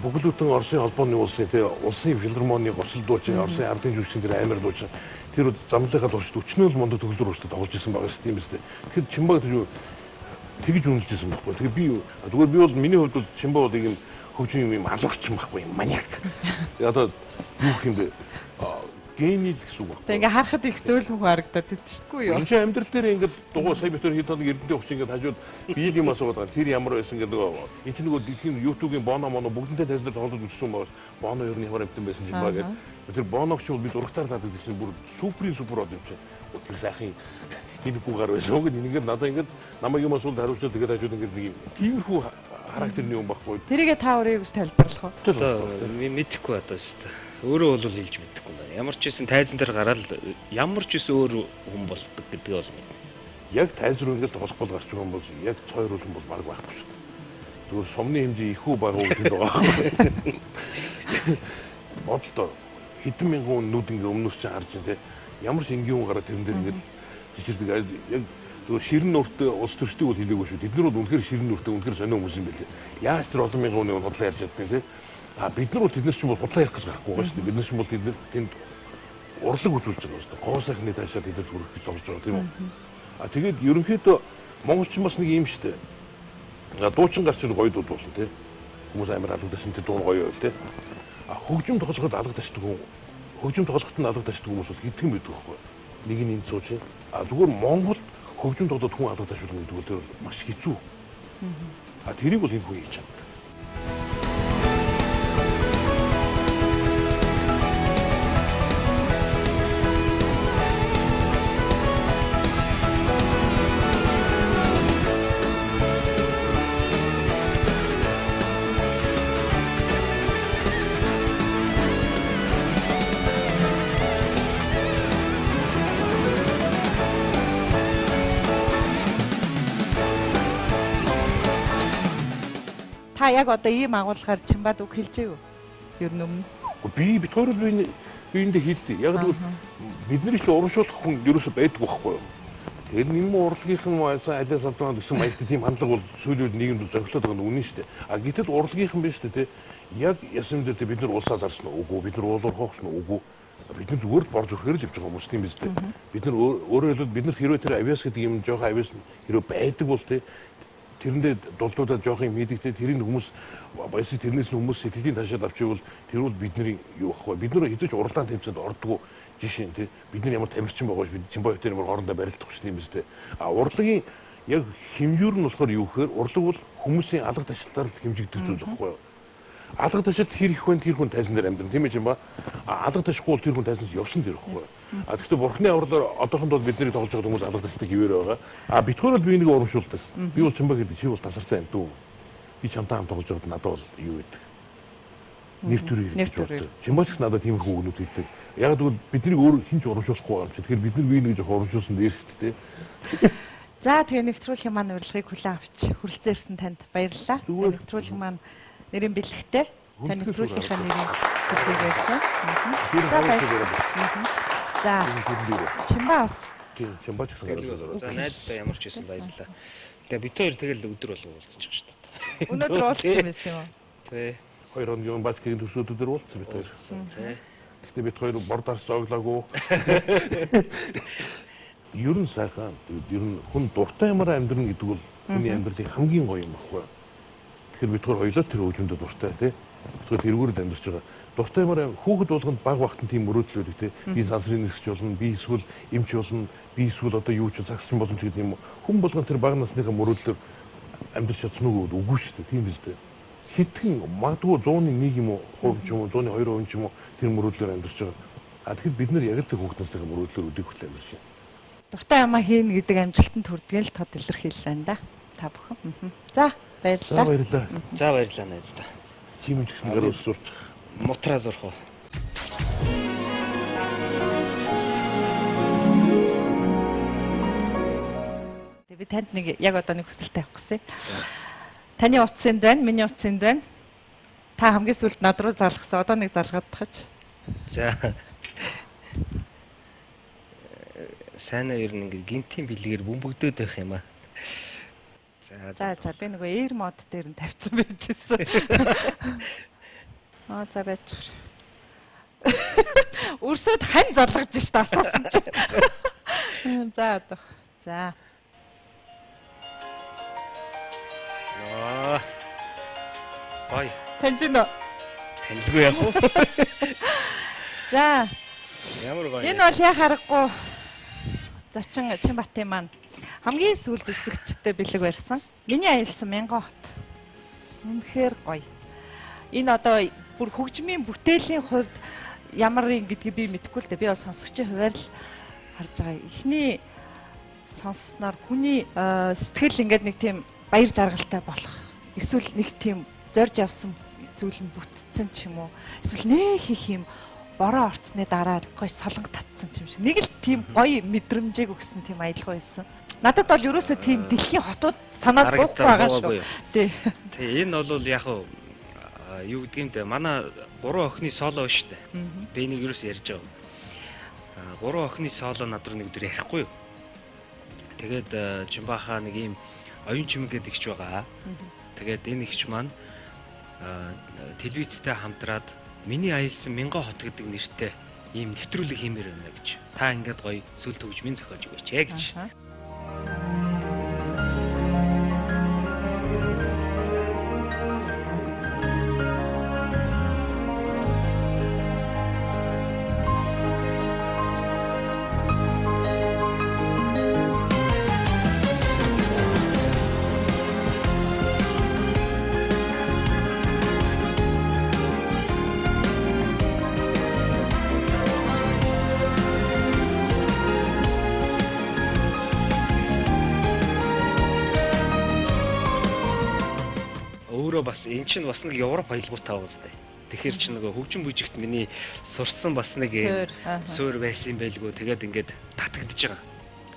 бүглүүдэн Оросын холбооны улсын тий улсын филармоны госол дуучин Оросын ардын жүжигчин тэр амар дуучин тэр замлынхаа туршид 40 мундаг төгөлдөр урагштай тоглож исэн байгаа шүү дээ юм байна. Тэгэхээр Чимбаг тэгж үнэлж исэн байхгүй. Тэгээ би зүгээр би бол миний хувьд бол Чимбаг бол ийм хөгжим юм алгагч юм байхгүй маниак. Одоо юу гэх юм бэ? Гений л гэсэн үг байна. Тэг ингээ харахад их зөөлхөн харагдаад идчихгүй юу? Энэ чинь амьдрал дээр ингээд дугуй сая метр хэд хоног эрдэнэ өгч ингээд хажууд биеийг юм асуугаад байгаа. Тэр ямар байсан гэдэг нөгөө энэ чинь нөгөө дэлхийн YouTube-ийн боно бүгдэнтэй тайлбар тоглоод үзсэн байгаа. Боно ер нь ямар амтан байсан юм ба гэдэг. Тэр боногч бол бид урагтаар надад гэсэн бүр супер од юм чинь. Тэр сайхан энэ хүүгээр байсан. Уг ингээд надад ингээд намайг юм асуулт хариулчаад тэгээд хажууд ингээд нэг тиймэрхүү характерны юм баггүй. Тэрийгээ та өөрөө юус тайлбарлах вэ? Одоо мэдэхгүй одоо шүү дээ. Өөрөө бол хэлж мэдэхгүй байна. Ямар ч гэсэн тайзан дээр гараад ямар ч гэсэн өөр хүн болдог гэдэг бол мэднэ. Яг тайз руу ингээд толгой гарч байгаа юм бол яг цойр бол баг байхгүй шүү дээ. Зүгээр сумны хэмжээ их үү баг уу гэдэг байгаа. Бодлоо хэдэн мянган хүн нүд ингээд өмнөөс чинь харж байна те. Ямар ч энгийн хүн гараад тэрэн дээр ингээд жижигдэг яг зөв ширэн нуртай улс төрчдийг бол хэлээгүй шүү. Бид нар бол үнэхээр ширэн нуртай үнэхээр сонио хүмүүс юм байлээ. Яаж тэр олон мянган хүний бодлоо ярьж чаддаг те. Бид нар бол тэднээс ч юм бол бодлоо ярих гэж байхгүй байгаа шүү дээ. Бид нар ч юм бол тэнд урлаг үзүүлж байгаа шүү дээ. Гоо сайхны таашаад тэдэд хүрэх гэж болж байгаа тийм үү? Тэгээд ерөнхийдөө монголчин бас нэг юм шүү дээ. Дуучин гарч ирэх гоё дуу дуулсан тийм. Хүмүүс амар алгадаж энэ дуу гоё байл тийм. Хөгжим тоглоход алгадаждаг хүн хөгжим тоглоход нь алгадаждаг хүмүүс бол хэдхэн байдаг байхгүй. Нэг нь энэ цууч. Зүгээр Монгол хөгжим тоглоход хүн алгадаж болно гэдэг бол тэр маш хэцүү. Тэрийг бол энэ хүн хийж чаддаг. Та яг одоо ийм агуулгаар Чимбад үг хэлж юу? Ер нь өмнө. Би бид хоёр биендээ хэлдэг. Яг л бидний ч урамшуулах хүн ерөөсөй байдаг байхгүй юу? Тэгээд энэ урлагийнхан байсан алиас алдсан гэсэн маягт тийм хандлага бол сүүлийн үед нийгэмд зөрчлөөд байгаа нь үнэн шүү дээ. Гэтэл урлагийнхан биш шүү дээ. Яг ясам дээр бид нар улсаа зарсан уу? Бид нар уулуурхагсан уу? Бид нар зүгээр борж өрхөөр л явж байгаа хүмүүс тийм биз дээ. Бид нар өөрөөр хэлбэл бид нар хэрвээ тэр авиас гэдэг юм жоохон авиас хэрвээ байдаг бол тэрэндээ дулдуудаа жоох юм хийдэгтэй тэрийг хүмүүс баясыг тэрнээс нь хүмүүс сэтгэлийн таашаал авчихвал тэр бол бидний юу ахгүй бид нар хэзээ ч уралдаан тэмцээнд ордгоо жишээ нь бид нар ямар тамирчин байгаа ш бид Чимбай дээр ямар хоорондоо барилдах шүү дээ юм биз дээ урлагийн яг хэмжүүр нь болохоор юу гэхээр урлаг бол хүмүүсийн алга ташлалтаар л хэмжигдэх зүйл байхгүй юу алга ташлалт хэр их вэ тэр хүн тайзан дээр амьдрын тийм ээ Чимбай алга ташхгүй тэр хүн тайзанс явсан тэр байхгүй юу гэхдээ бурхны авралаар одоохонд бол бидний тоглож байгаа хүмүүс алга ташдаг хിവэр байгаа битгаар бол би нэг урамшуулдаг би бол Чимбай гэдэг чи бол тасарсан юм дүү би чамтай хамт тоглож байгаад надад бол юу гэдэг нэр төрөй Чимбай ч надад тийм их үгнүүд хэлдэг яг тэгвэл бидний өөр хинч урамшуулахгүй байгаа юм чи тэгэхээр бид нар би нэг жоохон урамшуулсан дээр шүү дээ За тэгээ нэвтрүүлгийн маань урилгыг хүлээн авч хүрэлцээрсэн танд баярлалаа нэвтрүүлэг маань нэрийн бэлэгтэй тань нэвтрүүлгийнхаа нэрийг хэлээгүй тийм. За баярлалаа. За Чимбай бас. Чимбай ч гэсэн. За найдаа ямар ч байсан баярлалаа. Тэгээ бид хоёр тэгэл өдөр болго уулзчих шүү дээ. Өнөөдөр уулзсан юм юм уу? Тий. Хоёр хоногийн бацгийн төсөөд өдөр уулзсан бид хоёр. Тий. Гэхдээ бид хоёр бордоос зоглоогүй. Ер нь сайхан. Ер нь хүн дуртай ямар амьдрын гэдэг бол хүний амьдралын хамгийн гоё юм баггүй. Тэгэхээр бид хоёр хоёулаа тэр хөгжмөд дуртай тий. Тэгэхээр тэрүүгээр л амьдарч байгаа. Дуртай ямар хүүхэд болгонд баг багтан тийм мөрөөдөл өгдөг тий. Би сансрын нисгч болно, би эсвэл эмч болно, би эсвэл одоо юу ч загсчин болно ч гэдэг юм. Хүн болгон тэр баг насныхаа мөрөөдлөөр амьдарч чадсан уу гэдэг үгүй шүү дээ. Тийм биз дээ. Хитгэн магадгүй 101 юм уу, хувь ч юм уу, 102% ч юм уу тэр мөрөөдлөөр амьдарч байгаа. Тэгэхээр бид нар яг л тэр хүүхэд насныхаа мөрөөдлөөр өдөрт хүртэл амьдарч байна. Дуртай ямаа хийн гэдэг амжилтанд хүрдгийг л тод илэрхийлсэн байна да. Та бүхэн. За баярлалаа. За баярлалаа. За баярлалаа найздаа. Чимж гэсэн гараа сурч. Мутраа зурх уу. Би танд нэг яг одоо нэг хүсэлт тавих гэсэн. Таны утсанд байна, миний утсанд байна. Та хамгийн сүүлд над руу залгасан. Одоо нэг залгадах гэж. За. Сайнаа ер нь ингээ гинтийн бэлгээр бөмбөгдөөд байх юм аа. За би нөгөө air mod дээр нь тавьсан байж гисэн. За байж. Өрсөд хань залгаж шít асуусан чи. За одоо. За. Бай. Таньжин уу? Танилгүй яг уу. За. Ямар гоё. Энэ бол яа харахгүй зочин Чинбатын маань хамгийн сүүлд үзэгчтэй бэлэг барьсан. Миний аялсан Мянган хот. Үнэхээр гоё. Энэ одоо бүр хөгжмийн бүтээлийн хувьд ямар юм гэдгийг би мэдэхгүй л дээ. Би бол сонсогчийн хувьар л харж байгаа. Эхний сонссноор хүний сэтгэл ингээд нэг тийм баяр жаргалтай болох. Эсвэл нэг тийм зорж явсан зүйл нь бүтцсэн ч юм уу. Эсвэл нэ хийх юм бороо орцсны дараа гоё солонг татсан юм шиг. Нэг л тийм гоё мэдрэмжээг өгсөн тийм аялал байсан. Надад бол ерөөсөө тийм дэлхийн хотууд санаад буухгүй байгаа шүү. Тий. Тэгээ энэ бол яг юу гэдгийг дээ манай 3 охины соло шүү дээ. Би энийг ерөөсөө ярьж байгаа. 3 охины соло надруу нэг өдөр ярихгүй юу. Тэгээд Чинбахаа нэг ийм оюун чимэг гэдэг ихч байгаа. Тэгээд энэ ихч маань телевизтэй хамтраад миний аялсан Мянган хот гэдэг нэртэй ийм нэвтрүүлэг хиймээр байна гэж. Та ингээд гоё сүлд хөгжмийн зохиож өгөөч гэж. Бас эн чинь бас нэг Европ аялгуутай байгаа зү. Тэгэхээр чи нөгөө хөгжим бүжигт миний сурсан бас нэг суур байсан байлгүй. Тэгээд ингээд татагдж байгаа.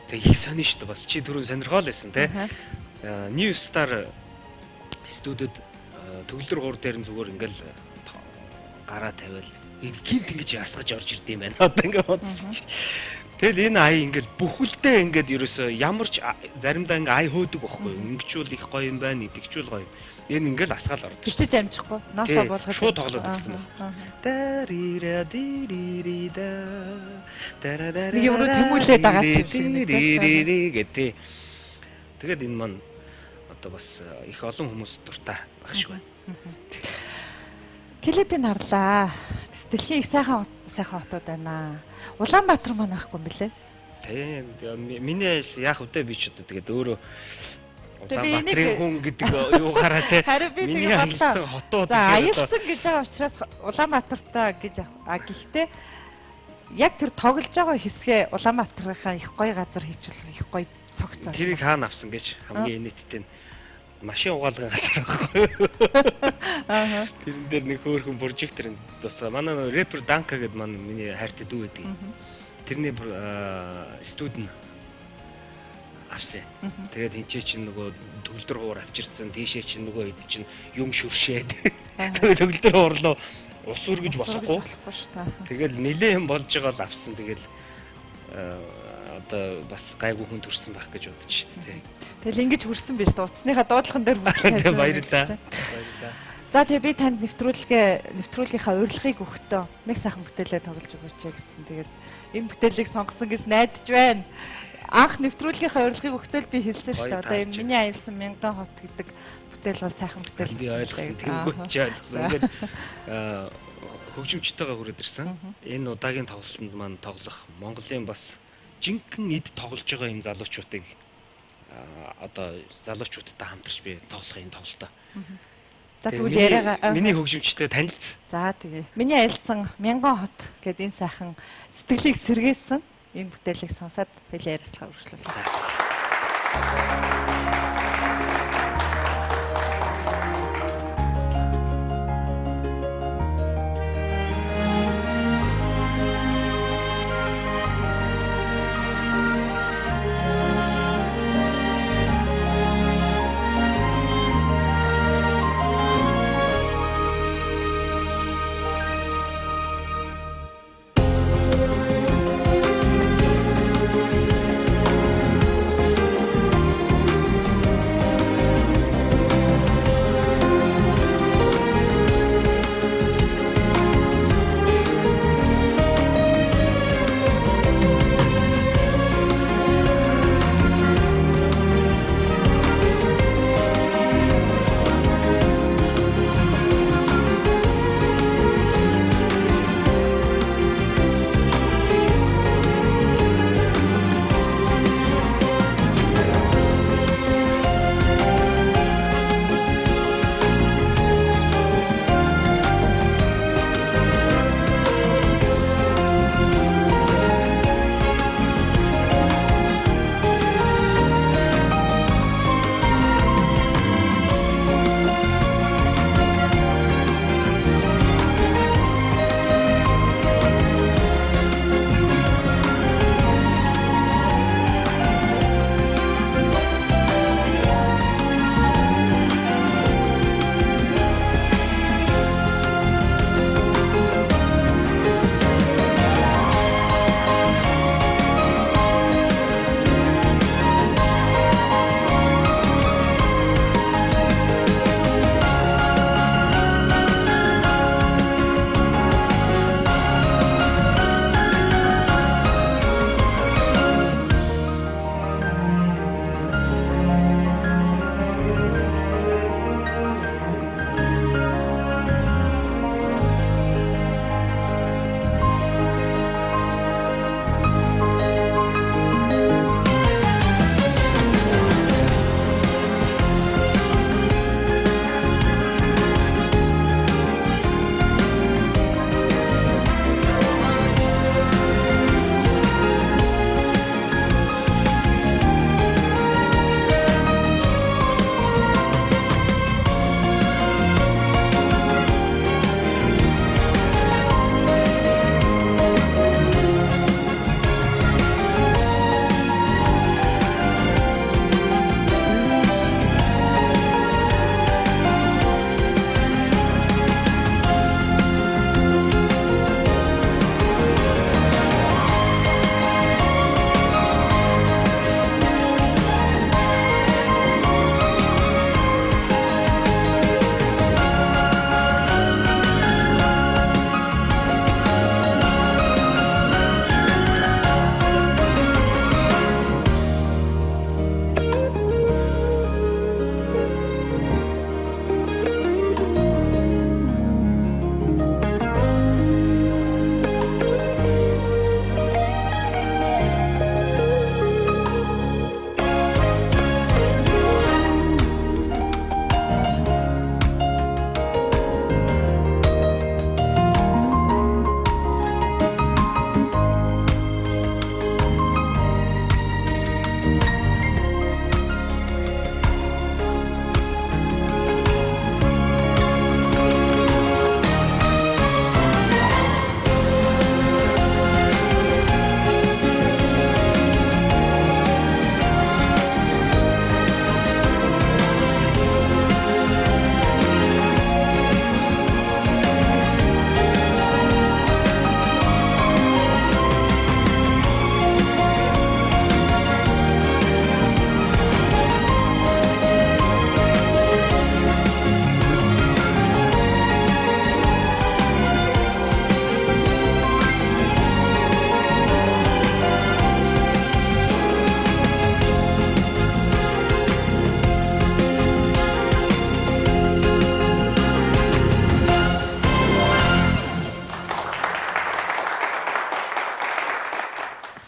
Тэг их сонин шүү дээ. Бас чи түрүүн сонирхол байсан те. New Star студид төгөлдөр гур дээр нь зүгээр ингээл гараа тавиал гинт ингэж ясгаж орж ирд юм байна. Одоо ингээд бодсон чи. Тэгэл энэ ая ингээл бүхэлдээ ингээд ерөөсөө ямар ч заримдаа ингээ ая хөөдөг байхгүй. Ингэчүүл их гоё юм байна, идэгчүүл гоё. Энэ ингээл асгаал ордог. Гिचэж амжихгүй. Ноото болгоод шууд тоглоод гэсэн байна. Нэг юм руу тэмүүлээд байгаа ч юм шиг гэдэг. Тэгээд энэ маань одоо бас их олон хүмүүс дуртай баг шиг байна. Клипийг харлаа. Дэлхийн их сайхан хотууд байна. Улаанбаатар маань аахгүй юм бэлээ. Тийм. Миний яах вэ би ч одоо тэгээд өөрөө Улаанбаатарын хүн гэдэг юу гараа те. Харин би тэгээ бодлоо. За аялсан гэж байгаа учраас Улаанбаатартаа гэж гэхдээ яг тэр тоглож байгаа хэсгээ Улаанбаатарынхаа их гоё газар хийчихвэл их гоё цогцоо. Тэрийг хаана авсан гэж хамгийн нийттэй машин угаалгын газар байхгүй. Тэрэн дээр нэг хөөрхөн прожектор тусгаа. Манай рэпер Данка гэдэг маань миний хайртай дүү байдаг. Тэрний студент авсан. Тэгээд хинчээ чинь нөгөө төгөлдөр хуур авчирсан. Тийшээ чинь нөгөө хэд чинь юм шүршээд. Тэгээд төгөлдөр хуурлоо ус үргэж болохгүй. Тэгэл нилээ юм болж байгаа л авсан. Тэгэл одоо бас гайгүй хүн төрсэн байх гэж бодож шүү дээ. Тэгэл ингэж хүрсэн биз дээ. Уцсныхаа дуудлаган дээр хүрсэн. Баярлалаа. За тэгээ би танд нэвтрүүлгийнхаа урилгыг өгтөө. Нэг сайхан бүтээлээ тоглож өгөөч гэсэн. Тэгээд энэ бүтээлийг сонгосон гэж найдаж байна. Анх нэвтрүүлгийнхаа урилгыг өгтөл би хэлсэн шүү дээ. Одоо энэ миний аялсан Мянган хот гэдэг бүтээл бол сайхан бүтээл. Би ойлгосон. Тэнгүүч ойлгосон. Ингээд хөгжимчтэйгээ хүрээд ирсэн. Энэ удаагийн тоглолтод маань тоглох Монголын бас жинхэнэ эд тоглож байгаа юм залуучуудыг одоо залуучуудтай хамтарч би тоглох юм тоглолтоо. За тэгвэл яриагаа миний хөгжимчтэй танилцсан. За тэгээ. Миний аялсан Мянган хот гэдэг энэ сайхан сэтгэлийг сэргээсэн энэ бүтээлийг сонсоод хэлээ ярилцлага өргөжлүүлээ.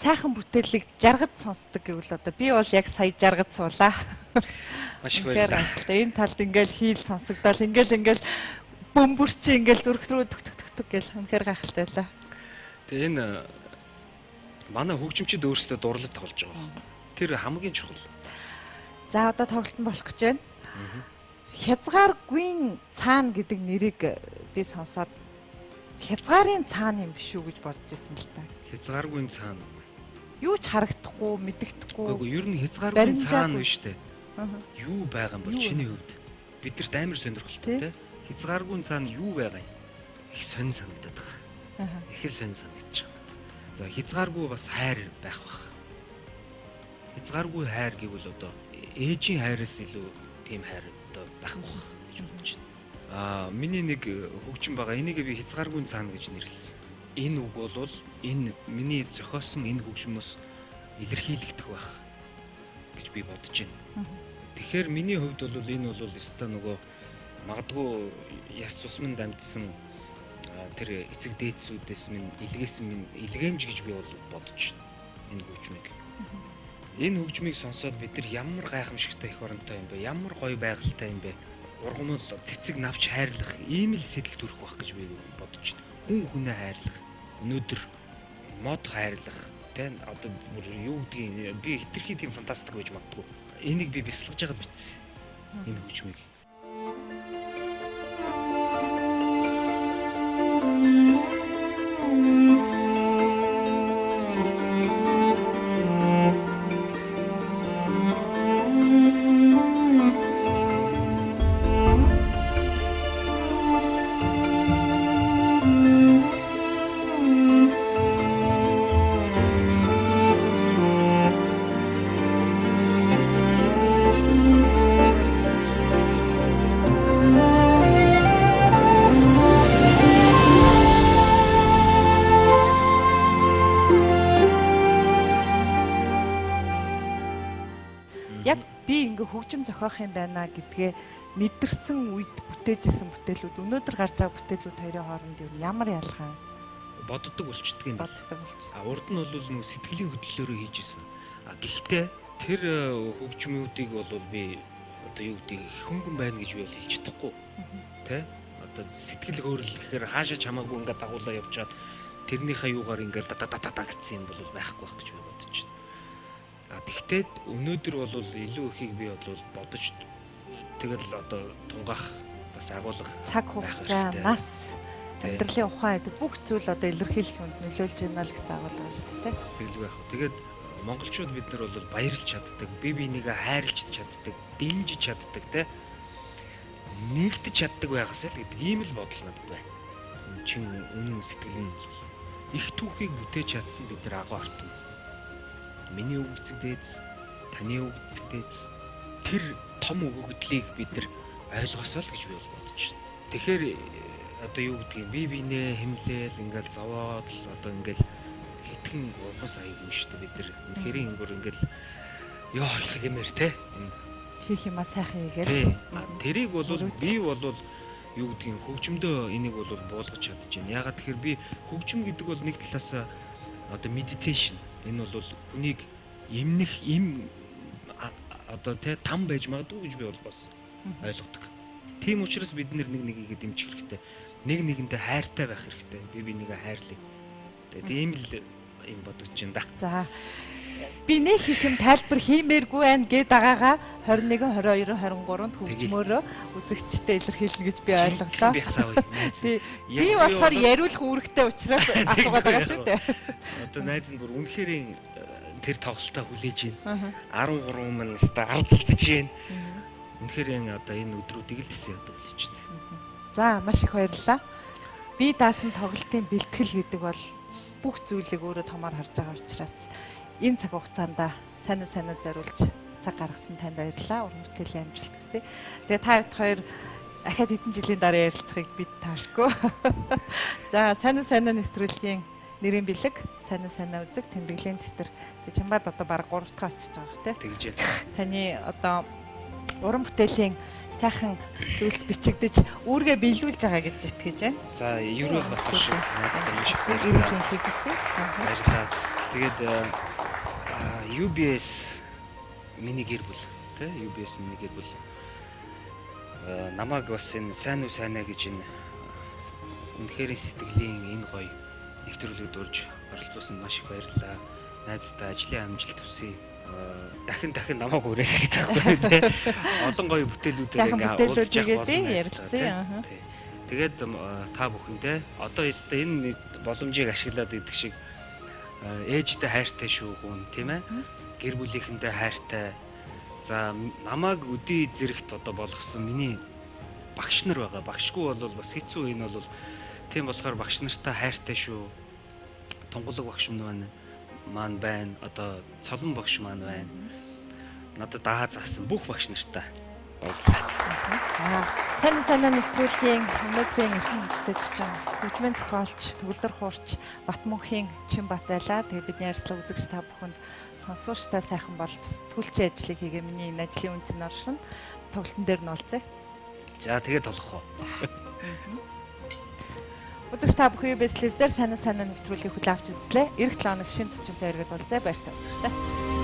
сайхан бүтээлийг жаргаж сонсдог гэвэл одоо би бол яг сая жаргаж суулаа. Маш их баярлалаа. Энэ талд ингээл хийл сонсогдол ингээл бөмбөрч ингээл зүрх рүү түг гэл үнэхээр гайхалтай байлаа. Тэгээ энэ манай хөгжимчид өөрсдөө дурлал тоглож байгаа байхгүй. Тэр хамгийн чухал. За одоо тоглолтон болох гэж байна. Хязгааргүй цаана гэдэг нэрийг би сонсоод хязгаарын цаана юм биш үү гэж бодож ирсэн л та. Хязгааргүй цаана. Юу ч харагдахгүй, мэддэхгүй. Гэхдээ ер нь хязгааргүй цаана биш үү? Юу байгаа юм бол чиний хувьд бидэрт амар сонирхолтой те. Хязгааргүй цаана юу байгаа юм? Их сонир санагдаад байгаа. Их л сонир санагдаж байгаа. За хязгааргүй бас хайр байх бах. Хязгааргүй хайр гэвэл одоо ээжийн хайраас илүү тийм хайр одоо байх бах гэж бодож байна. Миний нэг хөгжим байгаа. Энийг би хязгааргүй цаана гэж нэрлэсэн. Энэ үг бол энэ миний зохиосон энэ хөгжмөөс илэрхийлэгдэх байх гэж би бодож байна. Тэгэхээр миний хувьд бол энэ бол өстой нөгөө магадгүй яс цусман дамжсан тэр эцэг дээдсүүдээс минь илгээсэн минь илгээмж гэж би бол бодож байна энэ хөгжмийг. Энэ хөгжмийг сонсоод бид нар ямар гайхамшигтай их оронтой юм бэ? Ямар гоё байгальтай юм бэ? Ургамал цэцэг навч хайрлах ийм л сэтэл төрөх байх гэж би бодож байна. Хүн хүнээ хайрлах, өнөөдөр мод хайрлах, тэ одоо бүр юу гэдгийг би хитрхи тийм фантастик байж магадгүй. Энийг би бясалгаж байгаад бичсэн. Энэ хөгжмийг. Хөгжим зохиох юм байна гэдгээ мэдэрсэн үед бүтээжсэн бүтээлүүд өнөөдөр гарч байгаа бүтээлүүд хоёрын хооронд ямар ялгаа боддог болчдөг юм байна. Урд нь бол нэг сэтгэлийн хөдлөлөөрөө хийжсэн. Гэхдээ тэр хөгжмүүдийг бол би одоо юу гэдэг хөнгөн байна гэж би бол хэлж чадахгүй. Тэ? Одоо сэтгэл хөдлөлөхээр хаашаа ч хамаагүй ингээд дагуулаа явжгаад тэрнийхээ юугаар ингээд дата гэсэн юм бол байхгүй байх гэж би бодож байна. Тэгтээ өнөөдөр бол илүү ихийг би бол бодож тэгэл одоо тунгаах бас агуулга цаг хугацаа нас амьдралын ухаан гэдэг бүх зүйл одоо илэрхийлэх хүнд нөлөөлж байна л гэсэн агуулга шүү дээ. Тэгэлгүй яах вэ? Тэгээд монголчууд бид нар бол баярлж чаддаг, бие бинийгээ хайрлж чаддаг, дэмжиж чаддаг, тэ нэгдэж чаддаг байхаас л гэдэг ийм л бодол надад байна. Чин үнэн сэтгэлийн их түүхийг бүтээж чадсан бид нар агуу артна. Миний өгцөг дээдс, таны өгцөг дээдс тэр том өгөгдлийг бид нар ойлгосоо л гэж би бодож байна. Тэгэхээр одоо юу гэдгийг бие биенээ хэмлээл ингээл зовоод л одоо ингээл хитгэн ухаас аягүй шүү дээ бид нар. Үнэхээр ингэр ингээл ёо их юмэр те. Хийх юмаа сайхан хийгээл. Тэрийг бол би бол юу гэдгийг хөгжмөдөө энийг бол буулгаж чадчихэв. Ягаад тэгэхээр би хөгжим гэдэг бол нэг талаас одоо meditation. Энэ бол хүнийг эмнэх эм одоо тэ там байж магадгүй гэж би бол бас ойлгодог. Тийм учраас бид нэг нэгийгээ дэмжих хэрэгтэй. Нэг нэгэнтэй хайртай байх хэрэгтэй. Би бинийгээ хайрлая. Тийм л юм бодож байна да. За. Би нэг их юм тайлбар хиймээргүй байна гэд байгаагаа 21, 22, 23-нд хөгжмөөрөө үзэгчтэй илэрхийлнэ гэж би ойлголоо. Би болохоор яриулах үүрэгтэй учраас асуугаад байгаа шүү дээ. Одоо найз нь бүр үнэхээр тэр тоглолтоо хүлээж байна. 13 мань өстө ардалцж байна. Үнэхээр одоо энэ өдрүүдийг л тэсээ одоо хүлээж байна. За маш их баярлалаа. Би даасан тоглолтын бэлтгэл гэдэг бол бүх зүйлийг өөрөө томоор харж байгаа учраас энэ цаг хугацаанд сайн зориулж цаг гаргасан танд баярлалаа. Уран бүтээлийн амжилт хүсье. Тэгээ та хоёр ахад хэдэн жилийн дараа ярилцахыг бид таашгүй. За сайн нэвтрүүлгийн нэрийн бэлэг сайн үзэг тэмдэглэлийн дэвтэр. Тэгээ Чамбад одоо баг 3 дахь очиж байгаа тий. Тэгж таны одоо уран бүтээлийн сайхан зүйлс бичигдэж үүргээ биелүүлж байгаа гэж итгэж байна. За ерөөл батар шиг найзтай маш их баярлалаа. Баярлалаа. Тэгээд UBS миний гэр бүл тий UBS миний гэр бүл намайг бас энэ сайн уу сайнаа гэж энэ үнэхээр сэтгэлийн энэ гоё нэвтрүүлэгт урьж оролцуулсан маш их баярлалаа. Найзтай ажлын амжилт хүсье. Дахин намайг үрээрэй гэдэг байхгүй тий. Олон гоё бүтээлүүдээр ингээ уулзах ярилцсан. Тэгээд та бүхэндээ одоо энэ боломжийг ашиглаад идэх шиг ээжтэй хайртай шүү хүн тийм ээ. Гэр бүлийнхэндээ хайртай. За намайг өдий зэрэгт одоо болгосон миний багш нар байгаа. Багшгүй бол бас хэцүү энэ бол тийм болохоор багш нартай хайртай шүү. Тунгалаг багш маань байна. Одоо цолмон багш маань байна. Надад даа заасан бүх багш нартай Сайн нэвтрүүлгийн өнөөдрийн эрхэм мэдтэд чинь хөгжмийн зохиолч, төгөлдөр хуурч Батмөнхийн Чинбат байлаа. Тэгээ бидний ярилцлага үзэгч та бүхэнд сонсууштай сайхан бол сэтгүүлчийн ажлыг хийгээ миний энэ ажлын үнцэн оршин тоглолтын дээр нь уулзъя. За тэгээд толох уу. Үзэгч та бүхэн UBS дээр сайн нэвтрүүлгийг хүлээн авч үзлээ. Эх 7 хоног шинэ зочинтой иргэд уулзъя. Баяр таа үзэгчтэй.